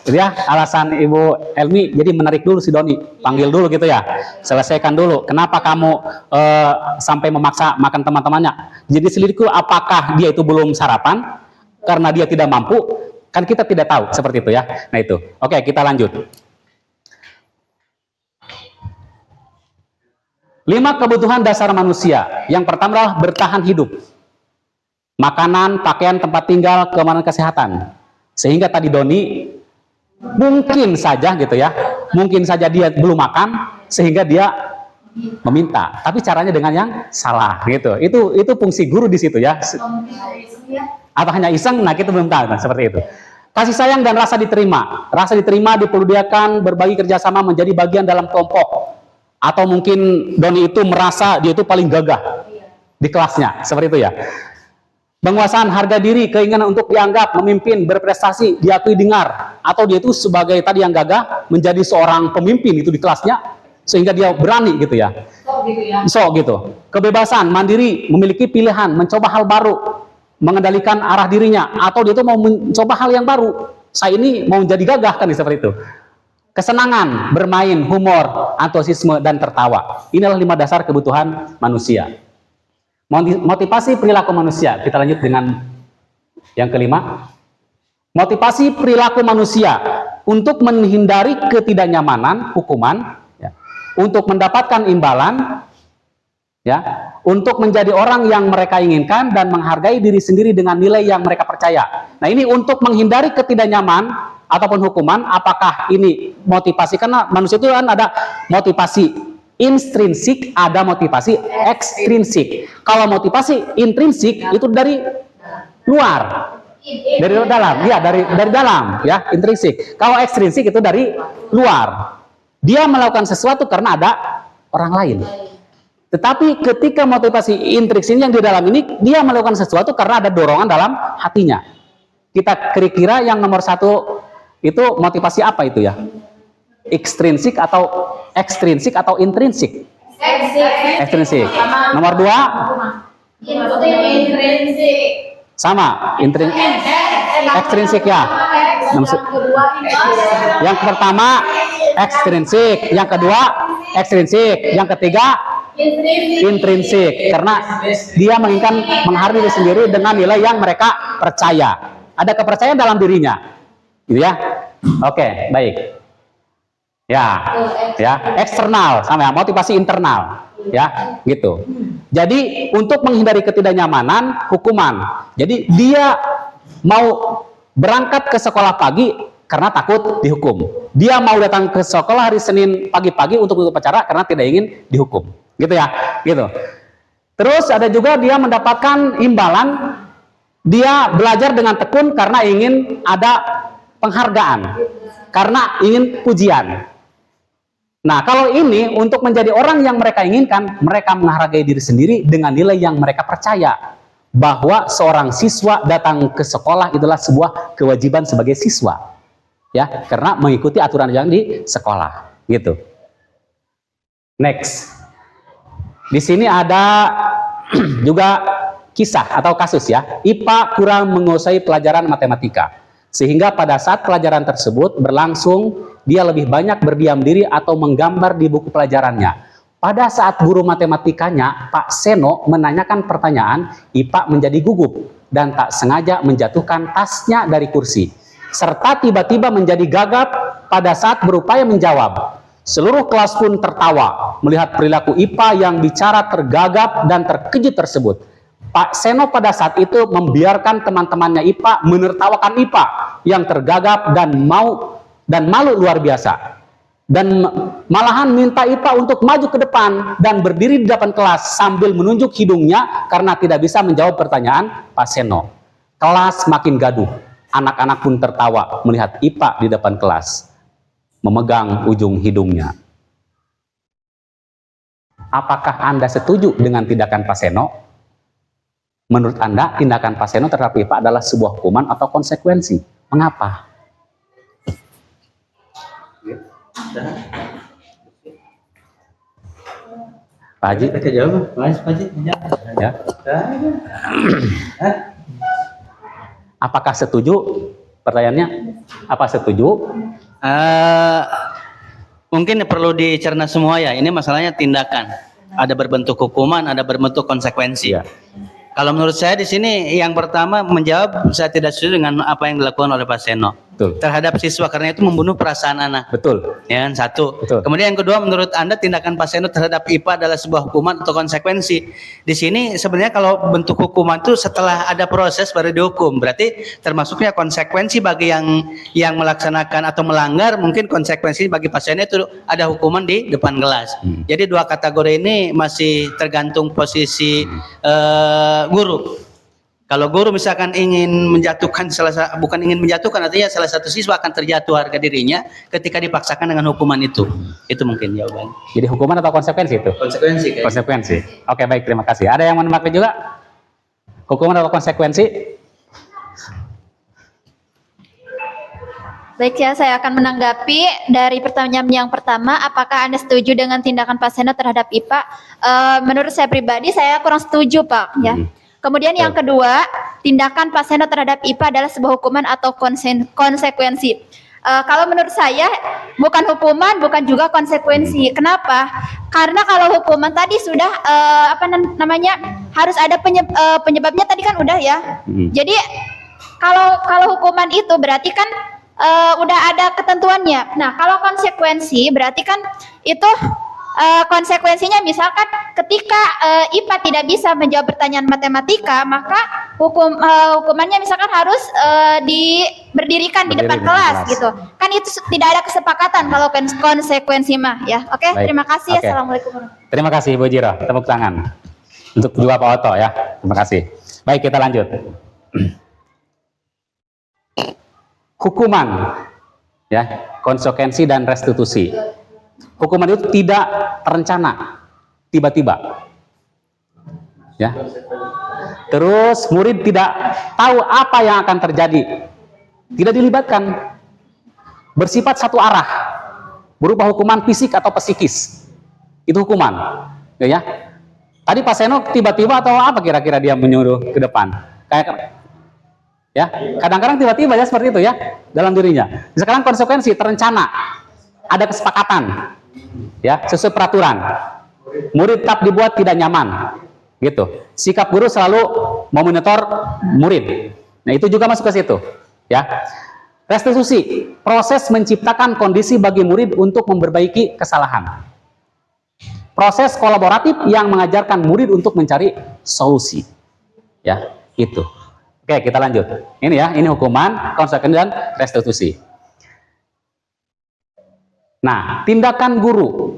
Jadi ya, alasan Ibu Elmi jadi menarik dulu si Doni, panggil dulu gitu ya, selesaikan dulu. Kenapa kamu sampai memaksa makan teman-temannya? Jadi selidiki apakah dia itu belum sarapan karena dia tidak mampu? Kan kita tidak tahu seperti itu ya. Nah itu. Oke, kita lanjut. 5 kebutuhan dasar manusia. Yang pertama adalah bertahan hidup. Makanan, pakaian, tempat tinggal, keamanan kesehatan. Sehingga tadi Doni mungkin saja gitu ya, mungkin saja dia belum makan sehingga dia meminta, tapi caranya dengan yang salah gitu. Itu fungsi guru di situ ya. Atau hanya iseng, nah kita belum tahu, nah, seperti itu. Kasih sayang dan rasa diterima. Rasa diterima diperlukan berbagi kerjasama menjadi bagian dalam kelompok. Atau mungkin Doni itu merasa dia itu paling gagah di kelasnya, seperti itu ya. Penguasaan harga diri, keinginan untuk dianggap, memimpin, berprestasi, diakui, dengar. Atau dia itu sebagai tadi yang gagah, menjadi seorang pemimpin itu di kelasnya, sehingga dia berani gitu ya. Gitu. Kebebasan, mandiri, memiliki pilihan, mencoba hal baru, mengendalikan arah dirinya. Atau dia itu mau mencoba hal yang baru. Saya ini mau jadi gagah kan seperti itu. Kesenangan, bermain, humor, antusiasme, dan tertawa. Inilah 5 dasar kebutuhan manusia. Motivasi perilaku manusia. Kita lanjut dengan yang kelima. Motivasi perilaku manusia untuk menghindari ketidaknyamanan, hukuman, ya, untuk mendapatkan imbalan, ya, untuk menjadi orang yang mereka inginkan dan menghargai diri sendiri dengan nilai yang mereka percaya. Nah, ini untuk menghindari ketidaknyaman ataupun hukuman. Apakah ini motivasi? Karena manusia itu kan ada motivasi intrinsik, ada motivasi ekstrinsik. Kalau motivasi intrinsik itu dari luar, dari dalam, ya dari dalam, ya intrinsik. Kalau ekstrinsik itu dari luar. Dia melakukan sesuatu karena ada orang lain. Tetapi ketika motivasi intrinsik yang di dalam ini, dia melakukan sesuatu karena ada dorongan dalam hatinya. Kita kira-kira yang nomor 1 itu motivasi apa itu ya? Ekstrinsik atau ekstrinsik atau intrinsik? Ekstrinsik. Nomor 2? Intrinsik. Sama, ekstrinsik ya. Yang pertama ekstrinsik, yang kedua ekstrinsik, yang ketiga intrinsik. Karena dia menginginkan menghargai diri sendiri dengan nilai yang mereka percaya. Ada kepercayaan dalam dirinya, gitu ya. Oke, baik. Ya, eksternal sama ya, motivasi internal. Ya, gitu. Jadi untuk menghindari ketidaknyamanan, hukuman. Jadi dia mau berangkat ke sekolah pagi karena takut dihukum. Dia mau datang ke sekolah hari Senin pagi-pagi untuk ikut upacara karena tidak ingin dihukum. Gitu ya, gitu. Terus ada juga dia mendapatkan imbalan, dia belajar dengan tekun karena ingin ada penghargaan, karena ingin pujian. Nah, kalau ini untuk menjadi orang yang mereka inginkan, mereka menghargai diri sendiri dengan nilai yang mereka percaya. Bahwa seorang siswa datang ke sekolah itulah sebuah kewajiban sebagai siswa. Ya, karena mengikuti aturan yang di sekolah, gitu. Next. Di sini ada juga kisah atau kasus ya. IPA kurang menguasai pelajaran matematika. Sehingga pada saat pelajaran tersebut berlangsung, dia lebih banyak berdiam diri atau menggambar di buku pelajarannya. Pada saat guru matematikanya, Pak Seno, menanyakan pertanyaan, IPA menjadi gugup dan tak sengaja menjatuhkan tasnya dari kursi. Serta tiba-tiba menjadi gagap pada saat berupaya menjawab. Seluruh kelas pun tertawa melihat perilaku IPA yang bicara tergagap dan terkejut tersebut. Pak Seno pada saat itu membiarkan teman-temannya IPA menertawakan IPA yang tergagap dan malu luar biasa. Dan malahan minta IPA untuk maju ke depan dan berdiri di depan kelas sambil menunjuk hidungnya karena tidak bisa menjawab pertanyaan Pak Seno. Kelas makin gaduh. Anak-anak pun tertawa melihat IPA di depan kelas memegang ujung hidungnya. Apakah Anda setuju dengan tindakan Pak Seno? Menurut Anda, tindakan Pak Seno terhadap IPA adalah sebuah hukuman atau konsekuensi? Mengapa? Pak Haji? Kita jawab, Mas Pak Haji. Ya. Apakah setuju? Pertanyaannya, apa setuju? Mungkin perlu dicerna semua ya. Ini masalahnya tindakan. Ada berbentuk hukuman, ada berbentuk konsekuensi. Ya. Kalau menurut saya di sini yang pertama menjawab saya tidak setuju dengan apa yang dilakukan oleh Pak Seno terhadap siswa karena itu membunuh perasaan anak. Betul. Ya, satu. Betul. Kemudian yang kedua, menurut Anda tindakan Pak Seno terhadap IPA adalah sebuah hukuman atau konsekuensi. Di sini sebenarnya kalau bentuk hukuman itu setelah ada proses baru dihukum. Berarti termasuknya konsekuensi bagi yang melaksanakan atau melanggar, mungkin konsekuensi bagi Pak Seno itu ada hukuman di depan kelas. Jadi dua kategori ini masih tergantung posisi guru. Kalau guru misalkan ingin menjatuhkan bukan ingin menjatuhkan, artinya salah satu siswa akan terjatuh harga dirinya ketika dipaksakan dengan hukuman itu. Itu mungkin jawabannya. Jadi hukuman atau konsekuensi itu? Konsekuensi. Kayaknya. Konsekuensi. Oke, baik, terima kasih. Ada yang menambahkan juga? Hukuman atau konsekuensi? Baik ya, saya akan menanggapi dari pertanyaan yang pertama, apakah Anda setuju dengan tindakan Pak Seno terhadap IPA? Menurut saya pribadi, saya kurang setuju, Pak. Ya. Kemudian yang kedua, tindakan Pak Seno terhadap IPA adalah sebuah hukuman atau konsekuensi. Kalau menurut saya, bukan hukuman, bukan juga konsekuensi. Kenapa? Karena kalau hukuman tadi sudah harus ada penyebabnya tadi kan udah ya. Jadi kalau hukuman itu berarti kan udah ada ketentuannya. Nah, kalau konsekuensi berarti kan itu konsekuensinya misalkan ketika IPA tidak bisa menjawab pertanyaan matematika, maka hukumannya misalkan harus berdirikan di depan kelas gitu. Kan itu tidak ada kesepakatan kalau konsekuensi mah ya. Oke, Baik. terima kasih. Oke. Assalamualaikum warahmatullahi Terima kasih Ibu Jiro, tepuk tangan untuk dua Pak Oto ya. Terima kasih. Baik, kita lanjut. Hukuman ya, konsekuensi dan restitusi. Hukuman itu tidak terencana, tiba-tiba. Ya. Terus murid tidak tahu apa yang akan terjadi. Tidak dilibatkan. Bersifat satu arah. Berupa hukuman fisik atau psikis. Itu hukuman. Ya. Tadi Pak Seno tiba-tiba atau apa kira-kira dia menyuruh ke depan? Kayak ya, kadang-kadang tiba-tiba ya seperti itu ya dalam dirinya. Sekarang konsekuensi terencana. Ada kesepakatan. Ya, sesuai peraturan. Murid tetap dibuat tidak nyaman. Gitu. Sikap guru selalu memonitor murid. Nah, itu juga masuk ke situ, ya. Restitusi, proses menciptakan kondisi bagi murid untuk memperbaiki kesalahan. Proses kolaboratif yang mengajarkan murid untuk mencari solusi. Ya, itu. Oke, kita lanjut. Ini ya, ini hukuman, konsekuensi dan restitusi. Nah, tindakan guru.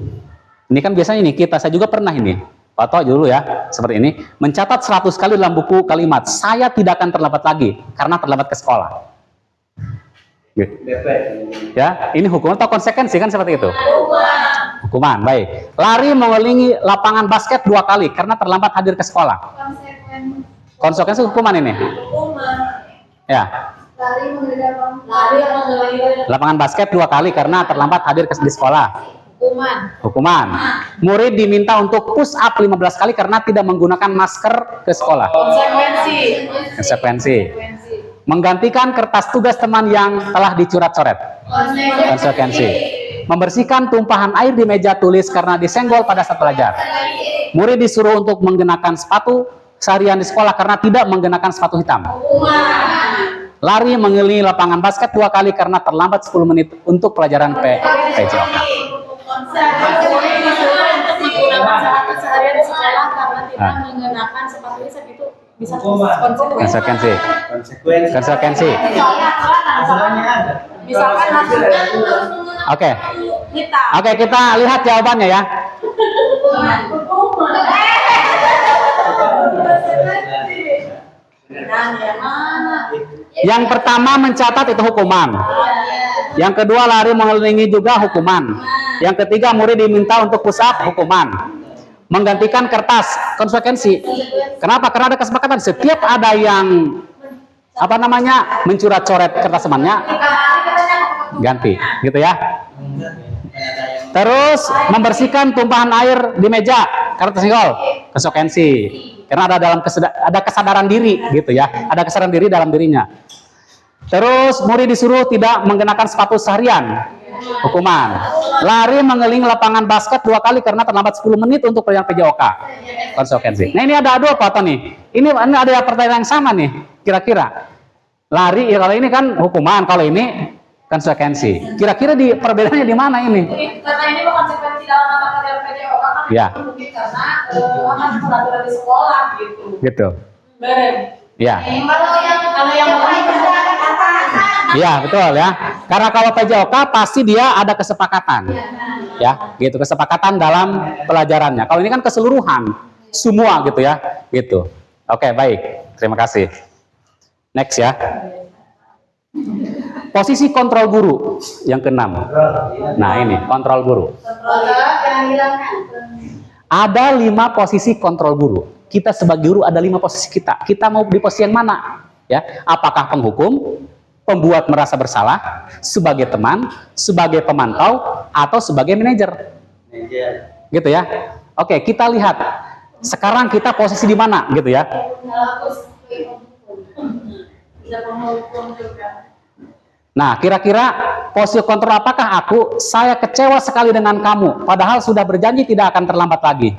Ini kan biasanya ini saya juga pernah ini. Pak Toh dulu ya, seperti ini. Mencatat 100 kali dalam buku kalimat, saya tidak akan terlambat lagi karena terlambat ke sekolah. Gitu. Ya, ini hukuman atau konsekuensi kan seperti itu. Hukuman, baik. Lari mengelilingi lapangan basket 2 kali karena terlambat hadir ke sekolah. Konsekuensi hukuman ini. Ya. Lapangan basket 2 kali karena terlambat hadir di sekolah. Hukuman. Murid diminta untuk push up 15 kali karena tidak menggunakan masker ke sekolah. Konsekuensi. Menggantikan kertas tugas teman yang telah dicoret-coret. Konsekuensi. Membersihkan tumpahan air di meja tulis karena disenggol pada saat belajar. Murid disuruh untuk mengenakan sepatu seharian di sekolah karena tidak mengenakan sepatu hitam. Lari mengelilingi lapangan basket 2 kali karena terlambat 10 menit untuk pelajaran PJOK. Konsekuensi. Konsekuensi. Oke. Oke, kita lihat jawabannya ya. Yang pertama mencatat itu hukuman. Yang kedua lari mengelilingi juga hukuman. Yang ketiga murid diminta untuk push up hukuman. Menggantikan kertas konsekuensi. Kenapa? Karena ada kesepakatan. Setiap ada yang mencoret-coret kertas temannya, ganti, gitu ya. Terus membersihkan tumpahan air di meja karena tersenggol, konsekuensi. Karena ada kesadaran diri, gitu ya. Ada kesadaran diri dalam dirinya. Terus murid disuruh tidak mengenakan sepatu seharian, hukuman. Lari mengelilingi lapangan basket 2 kali karena terlambat 10 menit untuk pelajaran PJOK, konsekuensi. Nah, ini ada dua apa nih? Ini ada pertanyaan yang sama nih, kira-kira. Lari ya kalau ini kan hukuman, kalau ini konsekuensi. Kira-kira di perbedaannya di mana ini? Karena ini konsekuensi dalam mata pelajaran PJOK kan Ya. mungkin karena peraturan di sekolah gitu. Gitu. Ya. Kalau yang Ya, betul ya. Karena kalau PJOK pasti dia ada kesepakatan. Ya, gitu, kesepakatan dalam pelajarannya. Kalau ini kan keseluruhan, semua gitu ya. Gitu. Oke, baik. Terima kasih. Next ya. Posisi kontrol guru yang ke-6. Nah, ini kontrol guru. Ada 5 posisi kontrol guru. Kita sebagai guru ada 5 posisi kita. Kita mau di posisi yang mana? Ya, apakah penghukum, pembuat merasa bersalah, sebagai teman, sebagai pemantau, atau sebagai manajer? Gitu ya. Oke, kita lihat. Sekarang kita posisi di mana, gitu ya? Nah, kira-kira posisi kontrol apakah aku? Saya kecewa sekali dengan kamu, padahal sudah berjanji tidak akan terlambat lagi.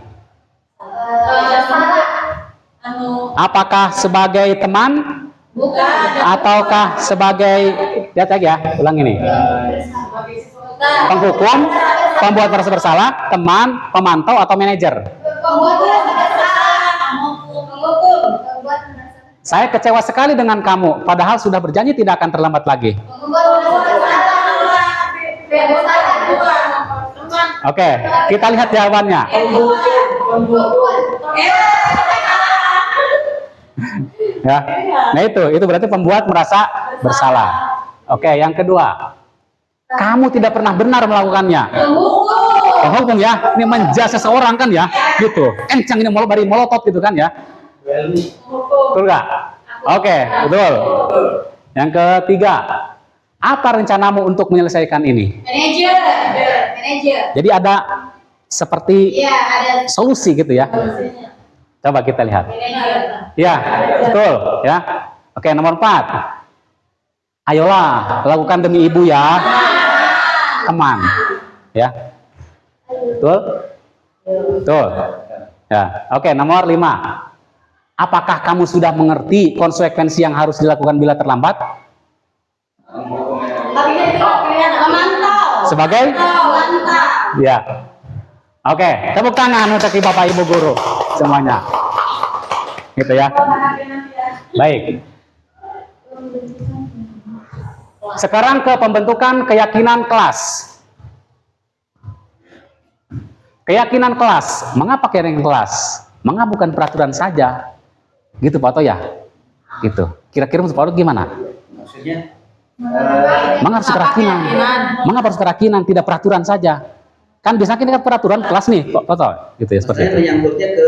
Apakah sebagai teman? Ataukah sebagai, lihat lagi ya, ulang ini. Penghukum, Pembuat merasa bersalah, teman, pemantau, atau manajer? Saya kecewa sekali dengan kamu, padahal sudah berjanji tidak akan terlambat lagi. Oke, kita lihat jawabannya. Ya, nah itu berarti pembuat merasa bersalah. Oke, yang kedua, kamu tidak pernah benar melakukannya. Hukum ya, ini menjasa seseorang kan ya, gitu. Kencang ini bari molotov gitu kan ya. Betul nggak? Oke, betul. Yang ketiga, apa rencanamu untuk menyelesaikan ini? Manajer. Jadi ada seperti solusi gitu ya. Coba kita lihat. Ya, betul ya. Oke, nomor 4. Ayolah, lakukan demi ibu ya. Teman. Ya. Betul? Betul. Ya. Oke, nomor 5. Apakah kamu sudah mengerti konsekuensi yang harus dilakukan bila terlambat? Sebagai? Ya. Oke, tepuk tangan untuk Bapak Ibu guru semuanya. Gitu ya. Baik. Sekarang ke pembentukan keyakinan kelas. Keyakinan kelas. Mengapa keyakinan kelas? Mengapa bukan peraturan saja? Gitu Pak Toya. Gitu. Kira-kira Pak Toya gimana? Maksudnya Mengapa harus keyakinan? Mengapa harus keyakinan, tidak peraturan saja? Kan biasanya ini kan peraturan kelas nih, Pak Toya. Gitu ya, seperti Maksudnya itu. menyangkutnya ke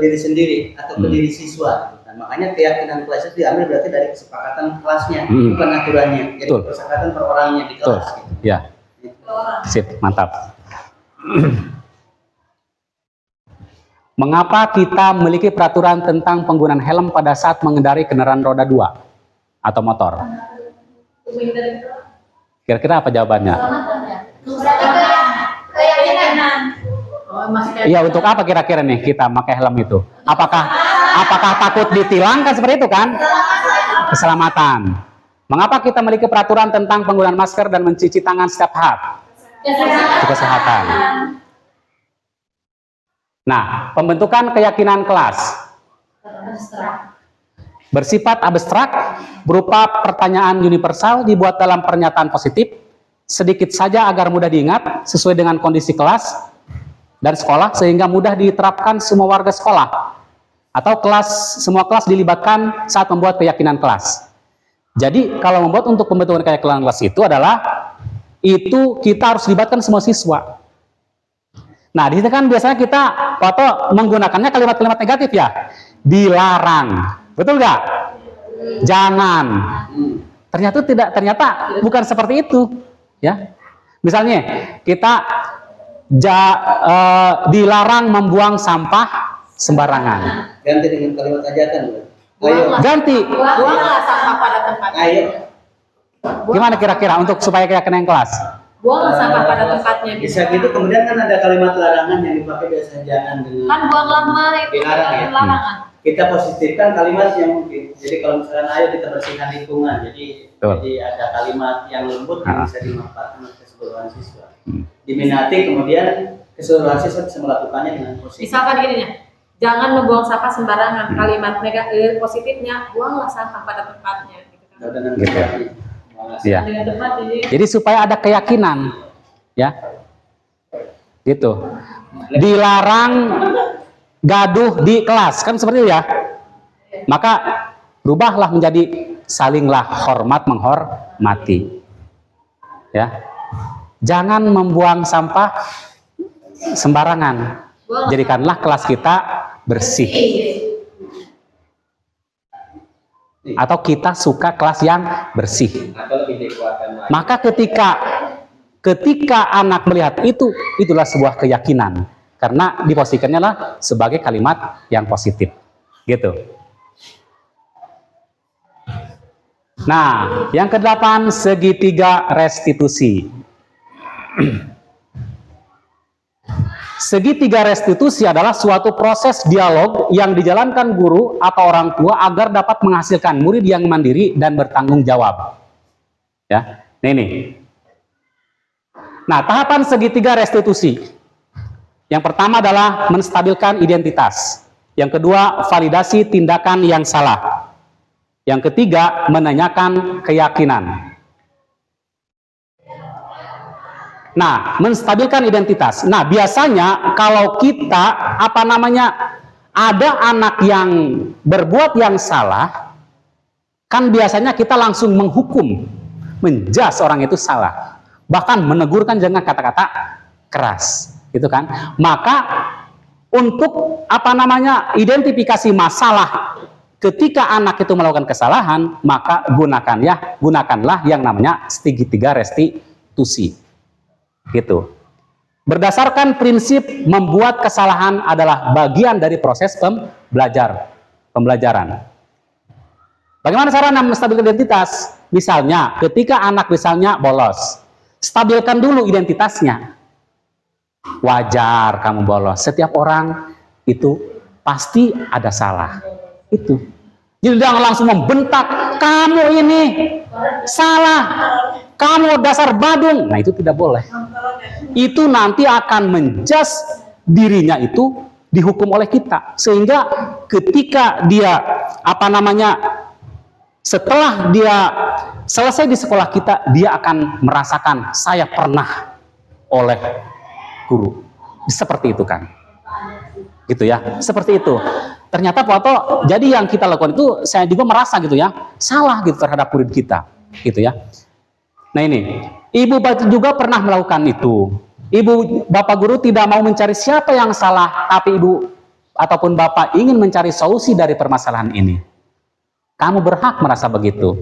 diri sendiri atau ke diri siswa. Dan makanya keyakinan kelas itu diambil berarti dari kesepakatan kelasnya, bukan aturannya. Jadi Betul. kesepakatan per orangnya di Betul. kelas. Gitu. Ya. Sip, mantap. Mengapa kita memiliki peraturan tentang penggunaan helm pada saat mengendarai kendaraan roda 2 atau motor? Kira-kira apa jawabannya? Iya, untuk apa kira-kira nih kita pakai helm itu? Apakah takut ditilang kan seperti itu kan? Keselamatan. Mengapa kita memiliki peraturan tentang penggunaan masker dan mencuci tangan setiap hari? Untuk kesehatan. Nah, pembentukan keyakinan kelas bersifat abstrak, berupa pertanyaan universal dibuat dalam pernyataan positif, sedikit saja agar mudah diingat, sesuai dengan kondisi kelas dan sekolah, sehingga mudah diterapkan semua warga sekolah atau semua kelas dilibatkan saat membuat keyakinan kelas. Jadi, kalau membuat untuk pembentukan keyakinan kelas itu kita harus libatkan semua siswa. Nah, di sini kan biasanya kita menggunakannya kalimat-kalimat negatif ya. Dilarang. Betul nggak? Jangan. Ternyata bukan seperti itu, ya. Misalnya kita dilarang membuang sampah sembarangan. Ganti dengan kalimat ajakan. Ganti. Buanglah sampah pada tempatnya. Ayo. Gimana kira-kira untuk supaya keyakinan kelas? Buanglah sampah pada tempatnya. Bisa gitu, kemudian kan ada kalimat larangan yang dipakai biasa jangan dengan Kan buanglah mah itu dilarang ya. larangan. Kita positifkan kalimat yang mungkin. Jadi kalau misalnya ayo kita bersihkan lingkungan, jadi ada kalimat yang lembut yang bisa dimanfaatkan oleh keseluruhan siswa. Diminati, kemudian keseluruhan siswa bisa melakukannya dengan positif. Misalkan gini ya, jangan membuang sampah sembarangan. Kalimat positifnya, buanglah sampah pada tempatnya. Gitu kan. Dengan Gitu. tempatnya. Ya. Dengan tepat Jadi supaya ada keyakinan, ya, gitu. Dilarang gaduh di kelas, kan seperti itu ya. Maka berubahlah menjadi salinglah hormat menghormati, ya. Jangan membuang sampah sembarangan. Jadikanlah kelas kita bersih. Atau kita suka kelas yang bersih. Maka ketika anak melihat itu, itulah sebuah keyakinan. Karena diposisikannya lah sebagai kalimat yang positif. Gitu. Nah, yang ke-8, segitiga restitusi. Segitiga restitusi adalah suatu proses dialog yang dijalankan guru atau orang tua agar dapat menghasilkan murid yang mandiri dan bertanggung jawab. Ya, ini. Nah, tahapan segitiga restitusi. Yang pertama adalah menstabilkan identitas. Yang kedua, validasi tindakan yang salah. Yang ketiga, menanyakan keyakinan. Nah, menstabilkan identitas. Nah, biasanya kalau kita ada anak yang berbuat yang salah, kan biasanya kita langsung menghukum, menjas orang itu salah, bahkan menegurkan dengan kata-kata keras, gitu kan? Maka untuk identifikasi masalah ketika anak itu melakukan kesalahan, maka gunakanlah yang namanya segitiga restitusi. Gitu. Berdasarkan prinsip membuat kesalahan adalah bagian dari proses pembelajaran. Bagaimana cara menstabilkan identitas? Misalnya, ketika anak bolos, stabilkan dulu identitasnya. Wajar kamu bolos. Setiap orang itu pasti ada salah. Itu. Jadi jangan langsung membentak, kamu ini salah, kamu dasar badung. Nah, itu tidak boleh. Itu nanti akan menjas dirinya itu dihukum oleh kita. Sehingga ketika dia setelah dia selesai di sekolah kita, dia akan merasakan saya pernah oleh guru. Seperti itu kan. Gitu ya. Seperti itu. Ternyata Pak Oto, jadi yang kita lakukan itu saya juga merasa gitu ya, salah gitu terhadap murid kita, gitu ya. Nah ini, ibu bapak juga pernah melakukan itu. Ibu bapak guru tidak mau mencari siapa yang salah, tapi ibu ataupun bapak ingin mencari solusi dari permasalahan ini. Kamu berhak merasa begitu,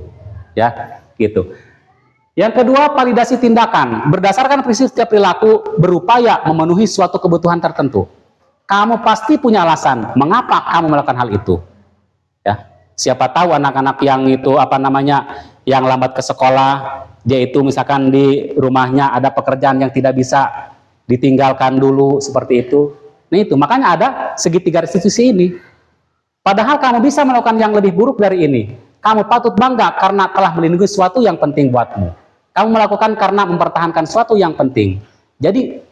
ya, gitu. Yang kedua, validasi tindakan. Berdasarkan prinsip setiap perilaku berupaya memenuhi suatu kebutuhan tertentu. Kamu pasti punya alasan mengapa kamu melakukan hal itu. Ya, siapa tahu anak-anak yang itu yang lambat ke sekolah, dia itu misalkan di rumahnya ada pekerjaan yang tidak bisa ditinggalkan dulu seperti itu. Nah itu makanya ada segitiga restitusi ini. Padahal kamu bisa melakukan yang lebih buruk dari ini. Kamu patut bangga karena telah melindungi sesuatu yang penting buatmu. Kamu melakukan karena mempertahankan sesuatu yang penting. Jadi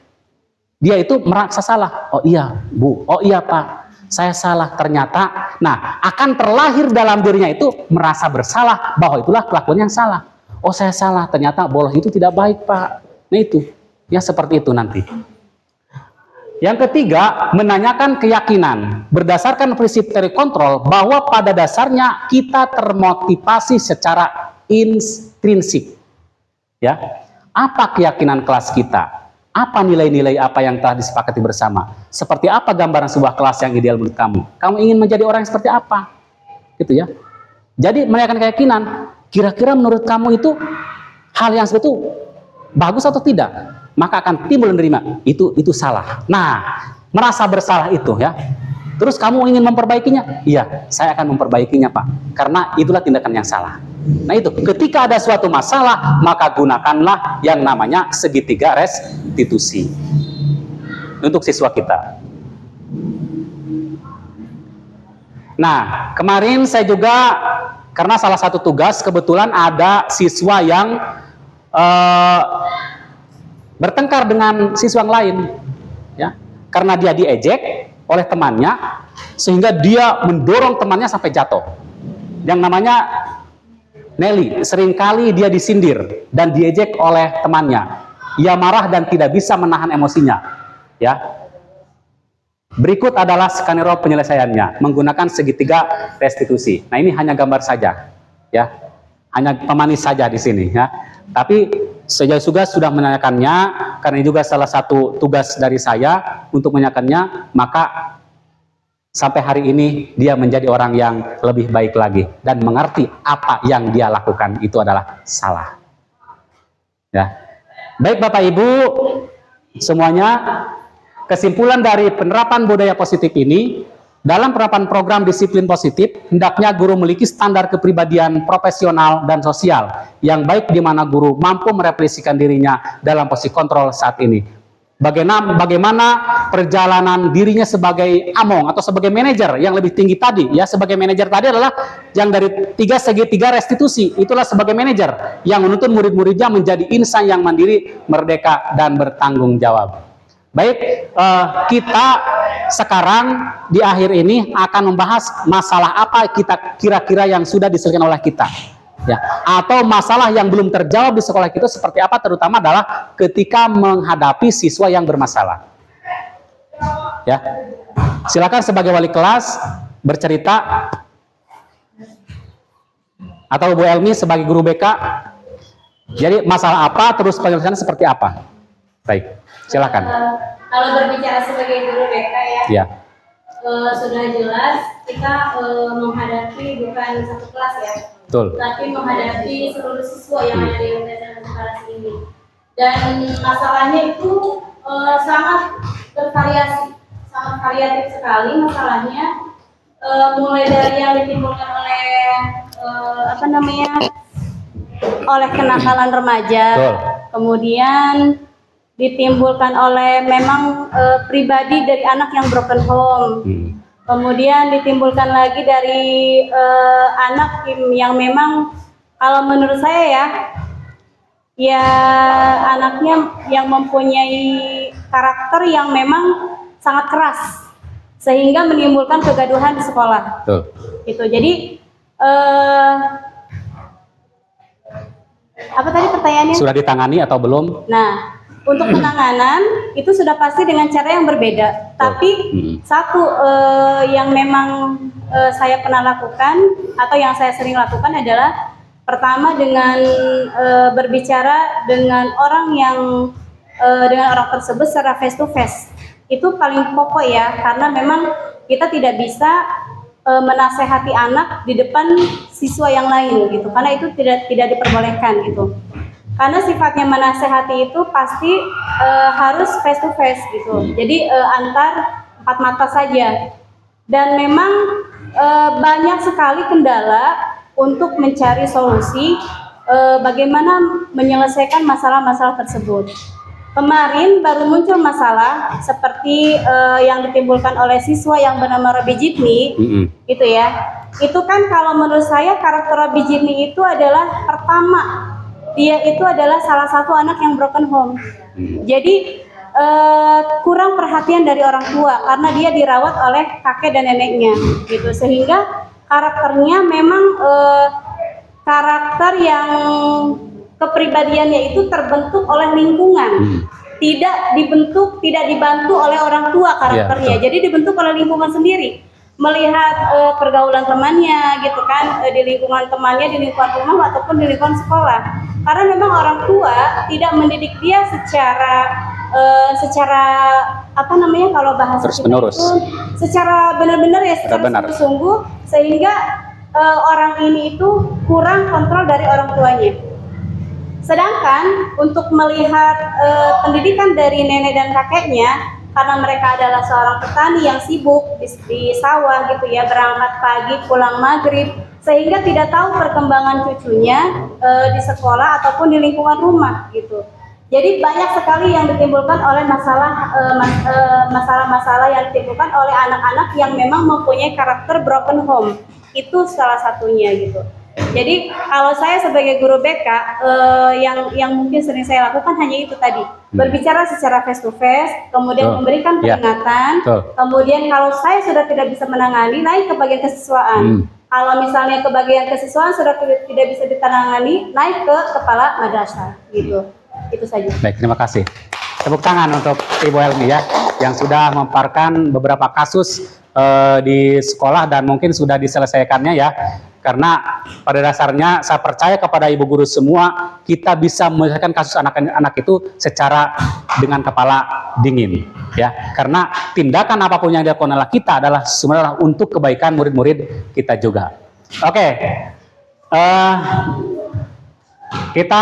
dia itu merasa salah. Oh iya Bu, oh iya Pak, saya salah. Ternyata, akan terlahir dalam dirinya itu merasa bersalah bahwa itulah kelakuan yang salah. Oh saya salah, ternyata bolos itu tidak baik Pak. Nah itu, ya seperti itu nanti. Yang ketiga, menanyakan keyakinan. Berdasarkan prinsip teori kontrol bahwa pada dasarnya kita termotivasi secara intrinsik. Ya, apa keyakinan kelas kita? Apa nilai-nilai apa yang telah disepakati bersama? Seperti apa gambaran sebuah kelas yang ideal menurut kamu? Kamu ingin menjadi orang yang seperti apa? Gitu ya. Jadi menanyakan keyakinan, kira-kira menurut kamu itu hal yang seperti itu bagus atau tidak? Maka akan timbul menerima itu salah. Nah, merasa bersalah itu ya. Terus kamu ingin memperbaikinya? Iya, saya akan memperbaikinya Pak. Karena itulah tindakan yang salah. Nah itu, ketika ada suatu masalah, maka gunakanlah yang namanya segitiga restitusi untuk siswa kita. Nah, kemarin saya juga, karena salah satu tugas, kebetulan ada siswa yang bertengkar dengan siswa yang lain. Ya, karena dia diejek oleh temannya, sehingga dia mendorong temannya sampai jatuh. Yang namanya Nelly, seringkali dia disindir dan diejek oleh temannya. Ia marah dan tidak bisa menahan emosinya. Ya. Berikut adalah skenario penyelesaiannya menggunakan segitiga restitusi. Nah, ini hanya gambar saja, ya. Hanya pemanis saja di sini, ya. Tapi saya juga sudah menanyakannya, karena ini juga salah satu tugas dari saya untuk menanyakannya, maka sampai hari ini dia menjadi orang yang lebih baik lagi dan mengerti apa yang dia lakukan itu adalah salah. Ya. Baik Bapak Ibu semuanya, kesimpulan dari penerapan budaya positif ini, dalam penerapan program disiplin positif, hendaknya guru memiliki standar kepribadian profesional dan sosial yang baik, di mana guru mampu merefleksikan dirinya dalam posisi kontrol saat ini. bagaimana perjalanan dirinya sebagai among atau sebagai manajer yang lebih tinggi tadi, ya. Sebagai manajer tadi adalah yang dari segitiga restitusi, itulah sebagai manajer yang menuntun murid-muridnya menjadi insan yang mandiri, merdeka, dan bertanggung jawab. Baik, kita sekarang di akhir ini akan membahas masalah apa kita kira-kira yang sudah diselesaikan oleh kita, ya, atau masalah yang belum terjawab di sekolah kita seperti apa, terutama adalah ketika menghadapi siswa yang bermasalah. Ya, silakan sebagai wali kelas bercerita, atau Bu Elmi sebagai guru BK. Jadi masalah apa, terus penyelesaiannya seperti apa? Baik, silakan. Kalau berbicara sebagai guru BK ya, sudah jelas kita menghadapi bukan satu kelas ya, betul, tapi menghadapi seluruh siswa yang ada di satu kelas ini. Dan masalahnya itu sangat bervariasi, sangat variatif sekali masalahnya. Mulai dari yang ditimbulkan oleh oleh kenakalan remaja, betul, kemudian ditimbulkan oleh memang pribadi dari anak yang broken home, kemudian ditimbulkan lagi dari anak yang memang kalau menurut saya ya anaknya yang mempunyai karakter yang memang sangat keras sehingga menimbulkan kegaduhan di sekolah. betul. Gitu. Jadi apa tadi pertanyaannya? Sudah ditangani atau belum? Nah, untuk penanganan itu sudah pasti dengan cara yang berbeda. Tapi satu yang memang saya pernah lakukan atau yang saya sering lakukan adalah pertama dengan berbicara dengan orang yang dengan orang tersebut secara face to face. Itu paling pokok ya, karena memang kita tidak bisa menasehati anak di depan siswa yang lain gitu, karena itu tidak diperbolehkan gitu. Karena sifatnya menasehati itu pasti harus face to face gitu. Jadi antar empat mata saja. Dan memang banyak sekali kendala untuk mencari solusi bagaimana menyelesaikan masalah-masalah tersebut. Kemarin baru muncul masalah seperti yang ditimbulkan oleh siswa yang bernama Robi Jitni, gitu ya. Itu kan kalau menurut saya karakter Robi Jitni itu adalah pertama, dia itu adalah salah satu anak yang broken home. Jadi kurang perhatian dari orang tua karena dia dirawat oleh kakek dan neneknya, gitu. Sehingga karakternya memang karakter yang kepribadiannya itu terbentuk oleh lingkungan, tidak dibantu oleh orang tua karakternya. Jadi dibentuk oleh lingkungan sendiri, melihat pergaulan temannya, gitu kan, di lingkungan temannya, di lingkungan rumah ataupun di lingkungan sekolah. Karena memang orang tua tidak mendidik dia secara apa namanya kalau bahasa terus menerus, secara benar-benar ya, secara sungguh-sungguh, sehingga orang ini itu kurang kontrol dari orang tuanya. Sedangkan untuk melihat pendidikan dari nenek dan kakeknya, karena mereka adalah seorang petani yang sibuk di sawah gitu ya, berangkat pagi pulang maghrib, sehingga tidak tahu perkembangan cucunya di sekolah ataupun di lingkungan rumah gitu. Jadi banyak sekali yang ditimbulkan oleh masalah-masalah yang ditimbulkan oleh anak-anak yang memang mempunyai karakter broken home. Itu salah satunya gitu. Jadi kalau saya sebagai guru BK yang mungkin sering saya lakukan hanya itu tadi, berbicara secara face to face, kemudian memberikan peringatan, kemudian kalau saya sudah tidak bisa menangani, naik ke bagian kesiswaan. Kalau misalnya ke bagian kesiswaan sudah tidak bisa ditangani, naik ke kepala madrasah gitu. Itu saja. Baik, terima kasih. Tepuk tangan untuk Ibu Helmi ya, yang sudah memaparkan beberapa kasus di sekolah dan mungkin sudah diselesaikannya ya. Karena pada dasarnya saya percaya kepada ibu guru semua, kita bisa menyelesaikan kasus anak-anak itu secara dengan kepala dingin ya. Karena tindakan apapun yang dilakukan oleh kita adalah sebenarnya untuk kebaikan murid-murid kita juga. Oke. Kita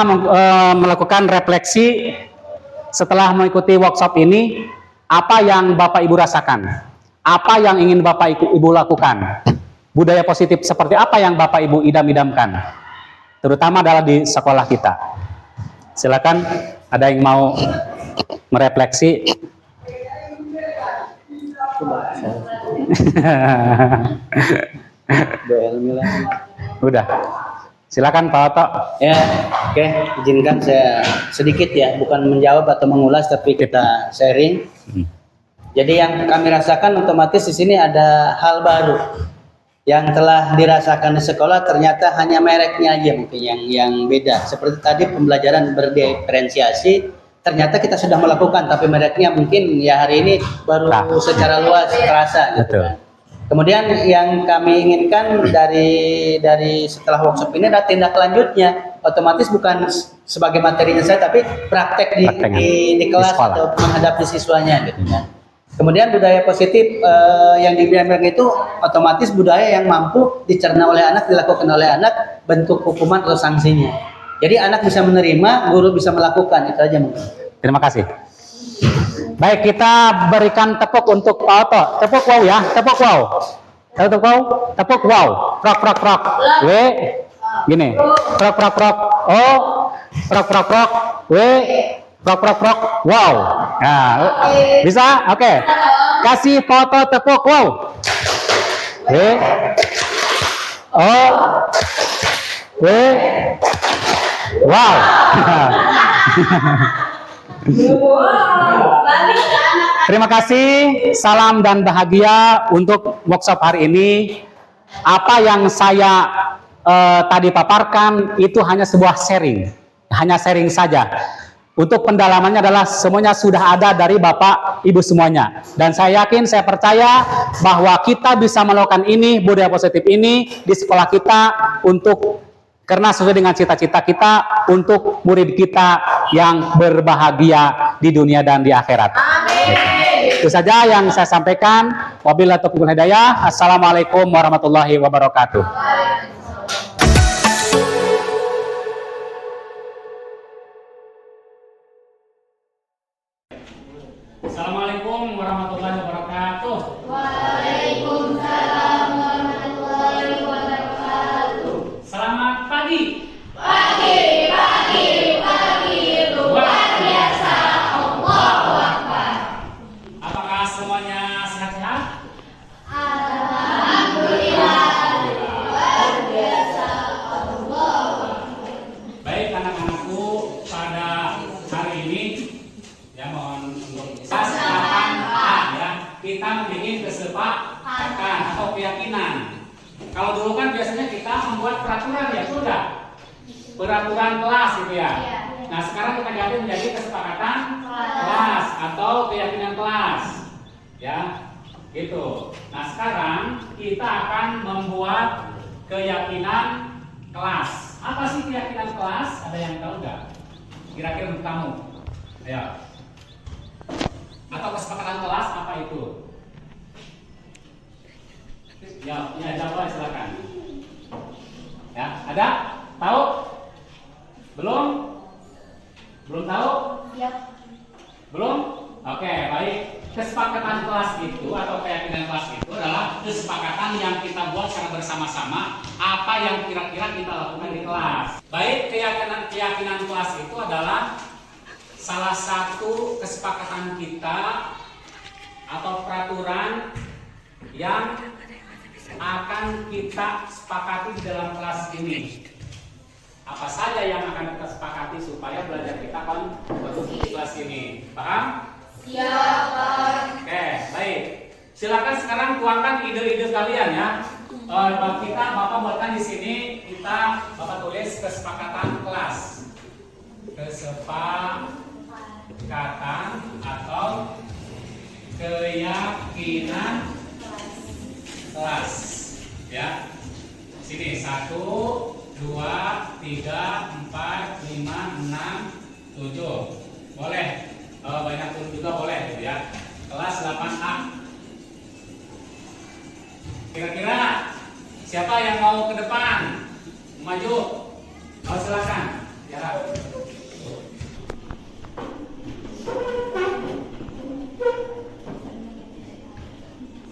melakukan refleksi setelah mengikuti workshop ini. Apa yang Bapak Ibu rasakan? Apa yang ingin Bapak Ibu lakukan? Budaya positif seperti apa yang Bapak Ibu idam-idamkan? Terutama adalah di sekolah kita. Silakan, ada yang mau merefleksi. Udah. Silakan Pak Oto. Ya, oke, izinkan saya sedikit ya, bukan menjawab atau mengulas, tapi kita sharing. Jadi yang kami rasakan otomatis di sini ada hal baru yang telah dirasakan di sekolah, ternyata hanya mereknya aja mungkin yang beda. Seperti tadi pembelajaran berdiferensiasi, ternyata kita sudah melakukan, tapi mereknya mungkin ya hari ini baru secara luas terasa gitu kan. Kemudian yang kami inginkan dari setelah workshop ini adalah tindak lanjutnya, otomatis bukan sebagai materinya saya, tapi praktek di kelas atau menghadapi siswanya gitu kan. Kemudian budaya positif yang dibilang itu otomatis budaya yang mampu dicerna oleh anak, dilakukan oleh anak, bentuk hukuman atau sanksinya. Jadi anak bisa menerima, guru bisa melakukan, itu aja mungkin. Terima kasih. Baik, kita berikan tepuk untuk Pak Oto. Tepuk wow ya, tepuk wow. Tepuk wow, tepuk wow. Prok prok prok. W, gini. Prok prok prok. O, prok prok prok. W, prok prok prok. Wow. Nah, bisa? Oke. Kasih foto tepuk wow. W, O, W, wow. Terima kasih, salam dan bahagia untuk workshop hari ini. Apa yang saya tadi paparkan itu hanya sebuah sharing, hanya sharing saja. Untuk pendalamannya adalah semuanya sudah ada dari Bapak Ibu semuanya. Dan saya yakin, saya percaya bahwa kita bisa melakukan ini, budaya positif ini di sekolah kita karena sesuai dengan cita-cita kita untuk murid kita yang berbahagia di dunia dan di akhirat. Amin. Itu saja yang saya sampaikan. Wabillahi taufiq wal hidayah. Assalamualaikum warahmatullahi wabarakatuh. Assalamualaikum warahmatullahi wabarakatuh. Waalaikumsalam warahmatullahi wabarakatuh. Selamat pagi. Pagi, luar biasa, Allahu Akbar. Apakah semuanya sehat-sehat? Alhamdulillah, luar biasa, Allahu Akbar. Baik anak-anakku, pada hari ini ya mohon untuk kesepakatan ya, kita membuat kesepakatan atau keyakinan. Kalau dulu kan biasanya kita membuat peraturan ya, sudah peraturan kelas gitu ya. Nah sekarang kita ganti menjadi kesepakatan kelas atau keyakinan kelas ya, gitu. Nah sekarang kita akan membuat keyakinan kelas. Apa sih keyakinan kelas? Ada yang tahu nggak? Kira-kira untuk kamu? Ayo. Atau kesepakatan kelas apa itu? Ya, jawab silakan. Ya, ada? Tahu? Belum? Belum tahu? Ya. Belum? Oke, baik. Kesepakatan kelas itu atau keyakinan kelas itu adalah kesepakatan yang kita buat secara bersama-sama apa yang kira-kira kita lakukan di kelas. Baik, keyakinan kelas itu adalah salah satu kesepakatan kita atau peraturan yang akan kita sepakati di dalam kelas ini. Apa saja yang akan kita sepakati supaya belajar kita kondusif di kelas ini. Paham? Siap. Oke, baik. Silakan sekarang tuangkan ide-ide kalian ya. Bapak buatkan di sini, Bapak tulis kesepakatan kelas. Kesepakatan atau keyakinan kelas ya. Sini 1, 2, 3, 4, 5, 6, 7. Boleh. Kalau banyak pun juga boleh gitu ya. Kelas 8A. Kira-kira siapa yang mau ke depan? Maju. Silakan. Ya.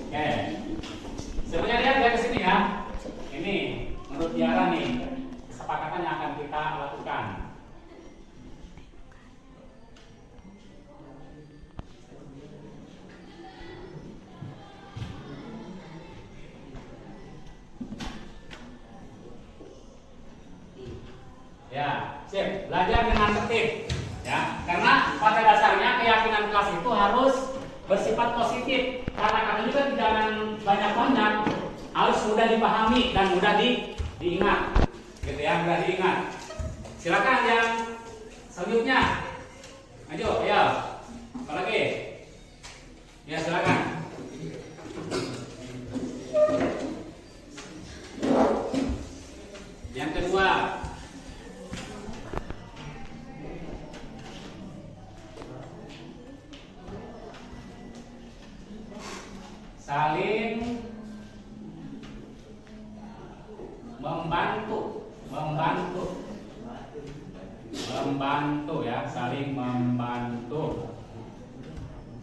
Oke. Sebenarnya lihat ke sini ya. Ini menurut Tiara nih kesepakatan yang akan kita lakukan. positif. Ya, karena pada dasarnya keyakinan kelas itu harus bersifat positif. Kata-kata juga jangan banyak-banyak, harus mudah dipahami dan mudah diingat. Gitu ya, mudah diingat. Silakan yang selanjutnya. Maju, ayo. Apa lagi? Ya, silakan. Yang kedua, saling membantu ya, saling membantu.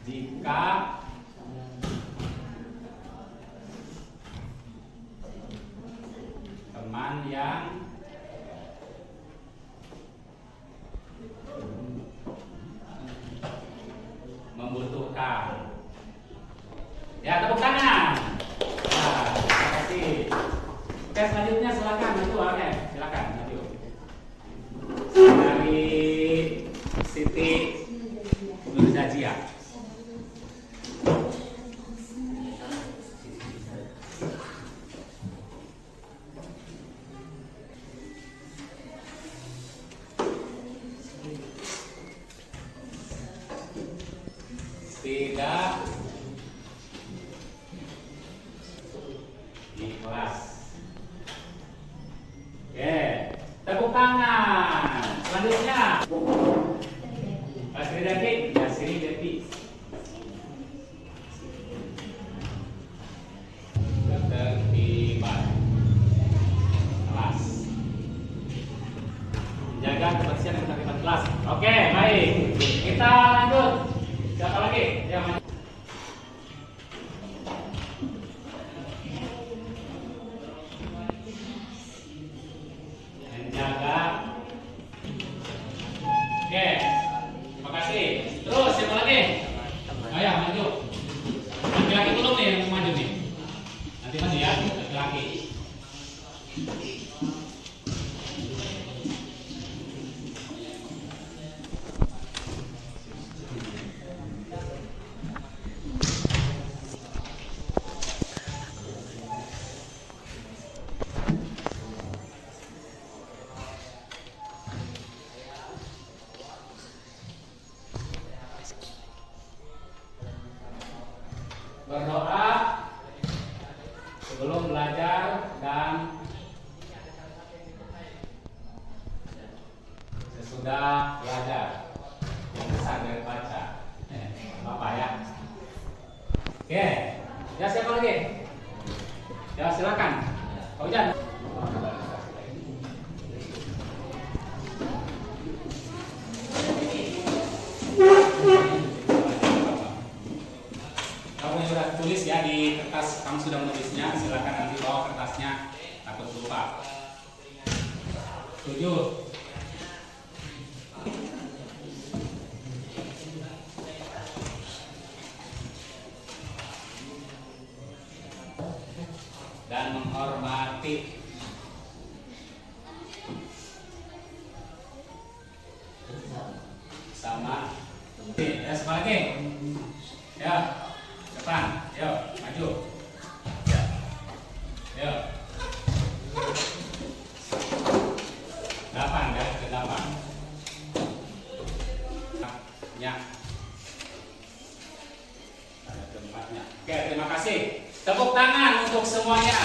Jika teman yang membutuhkan. Ya, tepuk tangan. Nah, terima kasih. Oke, selanjutnya silakan maju, oke, silakan maju. Dari Siti Nurjazia. Tidak ikhlas. Oke, tepuk tangan. Selanjutnya, Pak Sri Devi, ya Sri Devi. Ketertiban kelas. Menjaga kebersihan dan ketertiban kelas. Oke, baik. Kita lanjut. Siapa lagi? Yang maju. Menjaga. Oke, terima kasih. Terus siapa lagi? Ayo maju. Laki-laki belum nih yang maju nih. Nanti maju ya, laki-laki. Berdoa sebelum belajar dan sesudah belajar. Yang besar dari baca. Bapak ya. Oke, ya siapa lagi? Ya silakan. Kau jangan. Kamu yang sudah tulis ya di kertas, kamu sudah menulisnya, silakan nanti bawa kertasnya, takut lupa. Setuju? Dan menghormati. Sama. Oke, ya siapa lagi? Ya. Depan, yuk, maju. Ya. Yuk. 8 ya, ke 8. Ya. Ada tempatnya. Oke, terima kasih. Tepuk tangan untuk semuanya.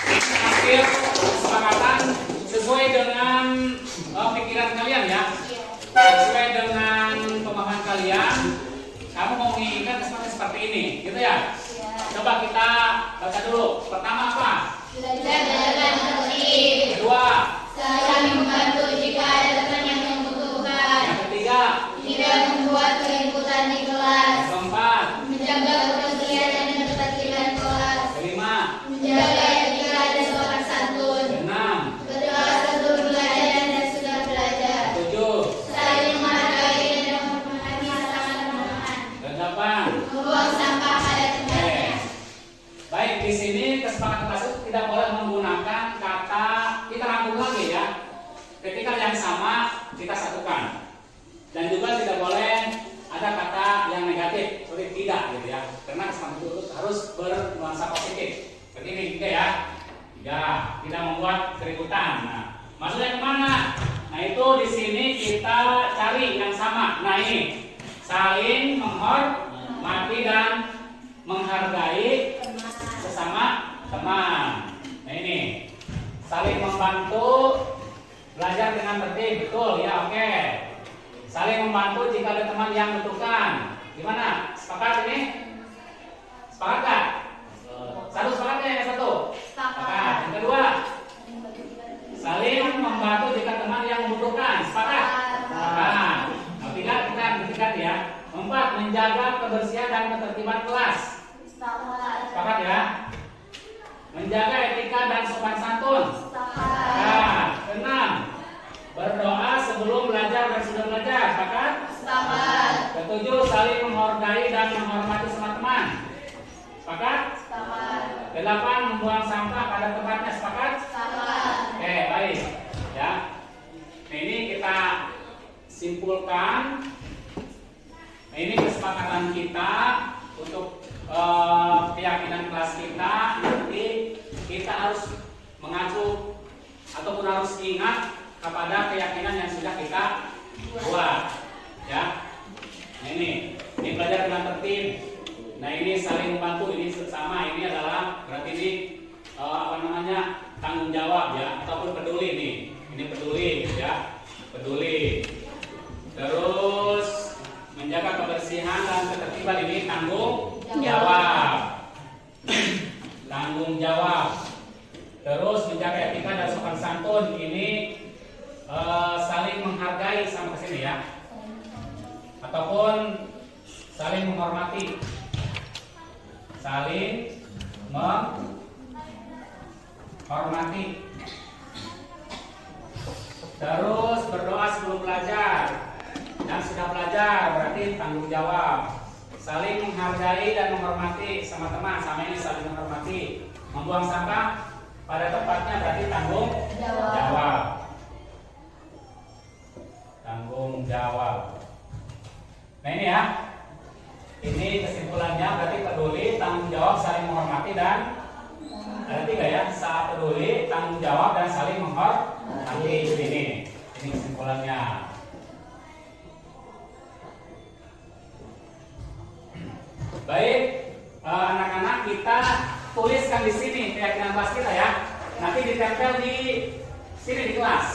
Ini hampir kesepakatan sesuai dengan pikiran kalian ya. Sesuai dengan pemahaman kalian. Kamu mau menginginkan kesempatan seperti ini, gitu ya? Coba kita baca dulu. Pertama apa? Kedua, saling membantu jika ada teman yang membutuhkan. yang ketiga, Tidak membuat keributan di kelas. keempat, Menjaga kebersihan dan ketertiban kelas. kelima, Menjaga etika dan sopan santun. keenam, Berdoa sebelum belajar dan sudah belajar. ketujuh, Saling menghargai dan menghormati sesama teman. kedelapan. Membuang sampah pada tempatnya. Baik, di sini kesepakatan kelas itu tidak boleh menggunakan kata, kita rangkum lagi ya. Ketika yang sama harus bernuansa positif. Begini juga ya. Ya, tidak membuat keributan. Nah, maksudnya kemana? Nah itu di sini kita cari yang sama. Nah ini saling menghormati dan menghargai sesama teman. Nah ini saling membantu belajar dengan tertib, betul ya, oke. Saling membantu jika ada teman yang membutuhkan. Gimana? Sepakat ini? Sepakat gak? Satu sepakat ya, yang satu? Sepakat. Yang kedua? Saling membantu jika teman yang membutuhkan. Sepakat? Sepakat. Nah, ketiga ya. 4. Menjaga kebersihan dan ketertiban kelas. Sepakat ya? Menjaga etika dan sopan santun. Sepakat. 6. Berdoa sebelum belajar dan sudah belajar. Sepakat? Sepakat. 7. Saling menghargai dan menghormati semua teman. Sepakat? Sepakat. 8. Membuang sampah pada tempatnya. Sepakat? Sepakat. Oke, baik. Ya. Nah, ini kita simpulkan. Nah, ini kesepakatan kita untuk keyakinan kelas kita. Nanti kita harus mengacu ataupun harus ingat kepada keyakinan yang sudah kita buat. Ya. Nah, ini belajar dengan tertib. Nah, ini saling membantu, ini sama, ini adalah berarti ini tanggung jawab ya, ataupun peduli nih. Ini peduli ya, peduli. Terus menjaga kebersihan dan ketertiban, ini tanggung jawab. Tanggung jawab. Terus menjaga etika dan sopan santun, ini saling menghargai sama kesini ya, ataupun saling menghormati. Saling menghormati. Terus berdoa sebelum belajar dan sudah belajar, berarti tanggung jawab. Saling menghargai dan menghormati sama teman, sama ini saling menghormati. Membuang sampah pada tempatnya, berarti tanggung jawab. Tanggung jawab. Nah ini ya, ini kesimpulannya, berarti peduli, tanggung jawab, saling menghormati, dan ada 3 ya, saat peduli, tanggung jawab, dan saling menghormati. Ini kesimpulannya. Baik, anak-anak, kita tuliskan di sini keyakinan kelas kita ya. Nanti ditempel di sini di kelas.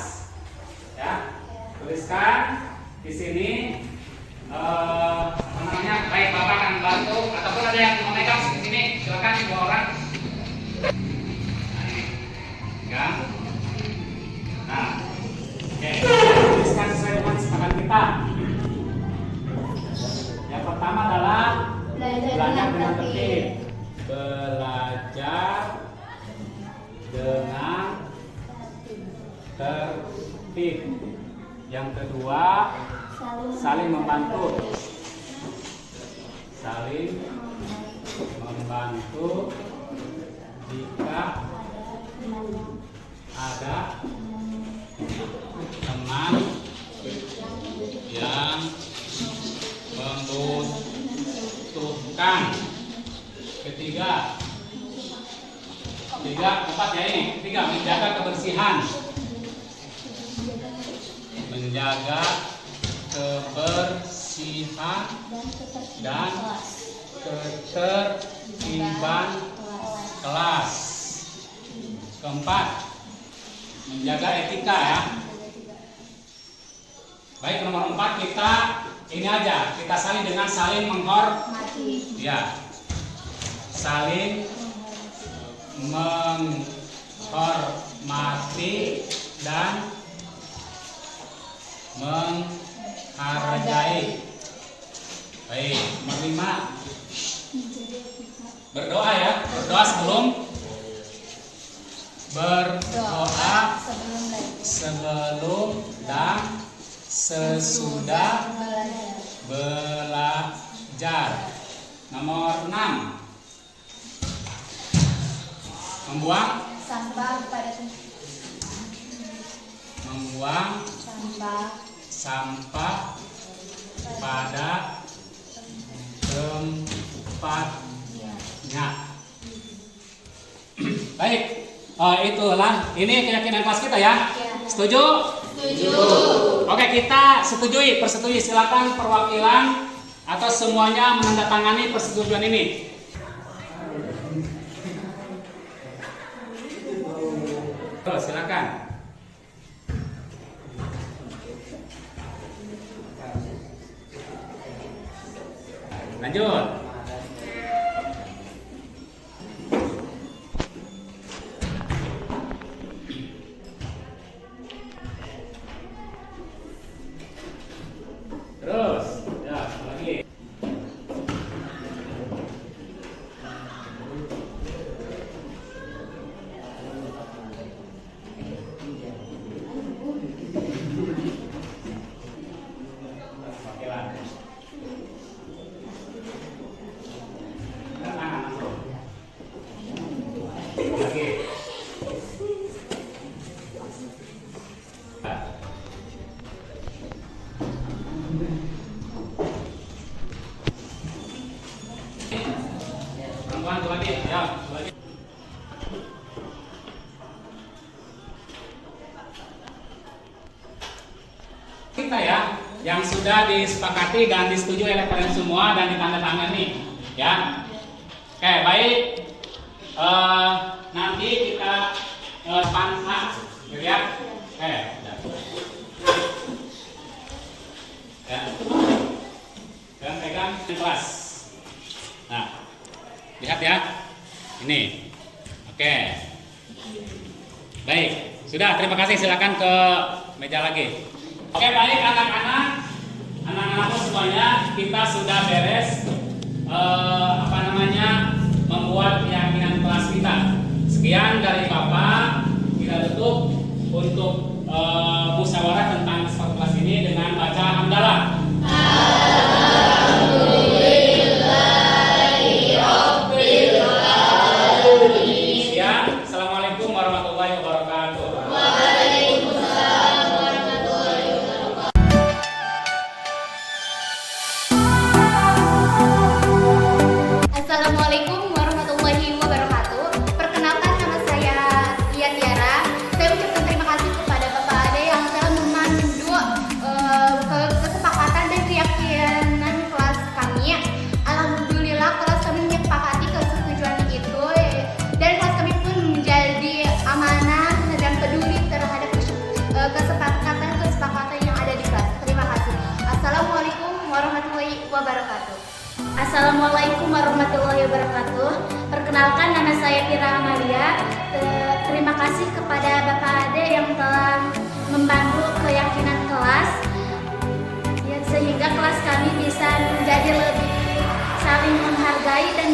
Ya, tuliskan di sini. Baik, Bapak akan bantu ataupun ada yang memegang di sini, silakan 2 orang. Ya. Nah, oke, tuliskan sesuai dengan kesepakatan kita. Yang pertama adalah belajar dengan tertib. Belajar dengan tertib. Yang kedua, saling membantu. Saling membantu jika ada teman yang membutuhkan. Ketiga, 4 ya ini. 3, menjaga kebersihan. Menjaga kebersihan dan ketertiban kelas. Keempat, menjaga etika ya. Baik, nomor 4 kita ini aja, kita saling dengan saling menghormati. Ya, saling menghormati dan menghargai. Baik, nomor 5, berdoa ya, berdoa sebelum dan sesudah belajar. Nomor 6, membuang sampah pada tempatnya. Ya. Baik, itulah ini keyakinan kelas kita ya. Setuju? Setuju. Oke, kita persetujui. Silakan perwakilan atau semuanya menandatangani persetujuan ini. Silakan. Lanjut. Terus, ya, lagi. Oke lah. Lagi. Perempuan tuh lagi, ya, tuh lagi. Kita ya, yang sudah disepakati dan disetujui oleh kalian semua dan ditandatangani, ya. Oke, baik. Nanti kita pansa, gitu ya. Oke, ya. Dan pegang di kelas. Nah, lihat ya. Ini. Oke. Baik, sudah. Terima kasih. Silakan ke meja lagi. Oke, baik anak-anakku semuanya, kita sudah beres membuat keyakinan kelas kita. Sekian dari Bapak, kita tutup untuk musyawarah tentang kelas ini dengan baca hamdalah. Sekian, assalamualaikum warahmatullahi wabarakatuh. Assalamualaikum warahmatullahi wabarakatuh. Perkenalkan, nama saya Tia Tiara. Saya ucapkan terima kasih kepada Bapak Ade yang telah memandu kesepakatan dan keyakinan kelas kami. Alhamdulillah kelas kami menyepakati kesetujuan itu dan kelas kami pun menjadi amanah dan peduli terhadap kesepakatan yang ada di kelas. Terima kasih. Assalamualaikum warahmatullahi wabarakatuh. Assalamualaikum warahmatullahi wabarakatuh. Perkenalkan, nama saya Pira Amalia. Terima kasih kepada Bapak Ade yang telah membantu keyakinan kelas, ya, sehingga kelas kami bisa menjadi lebih saling menghargai dan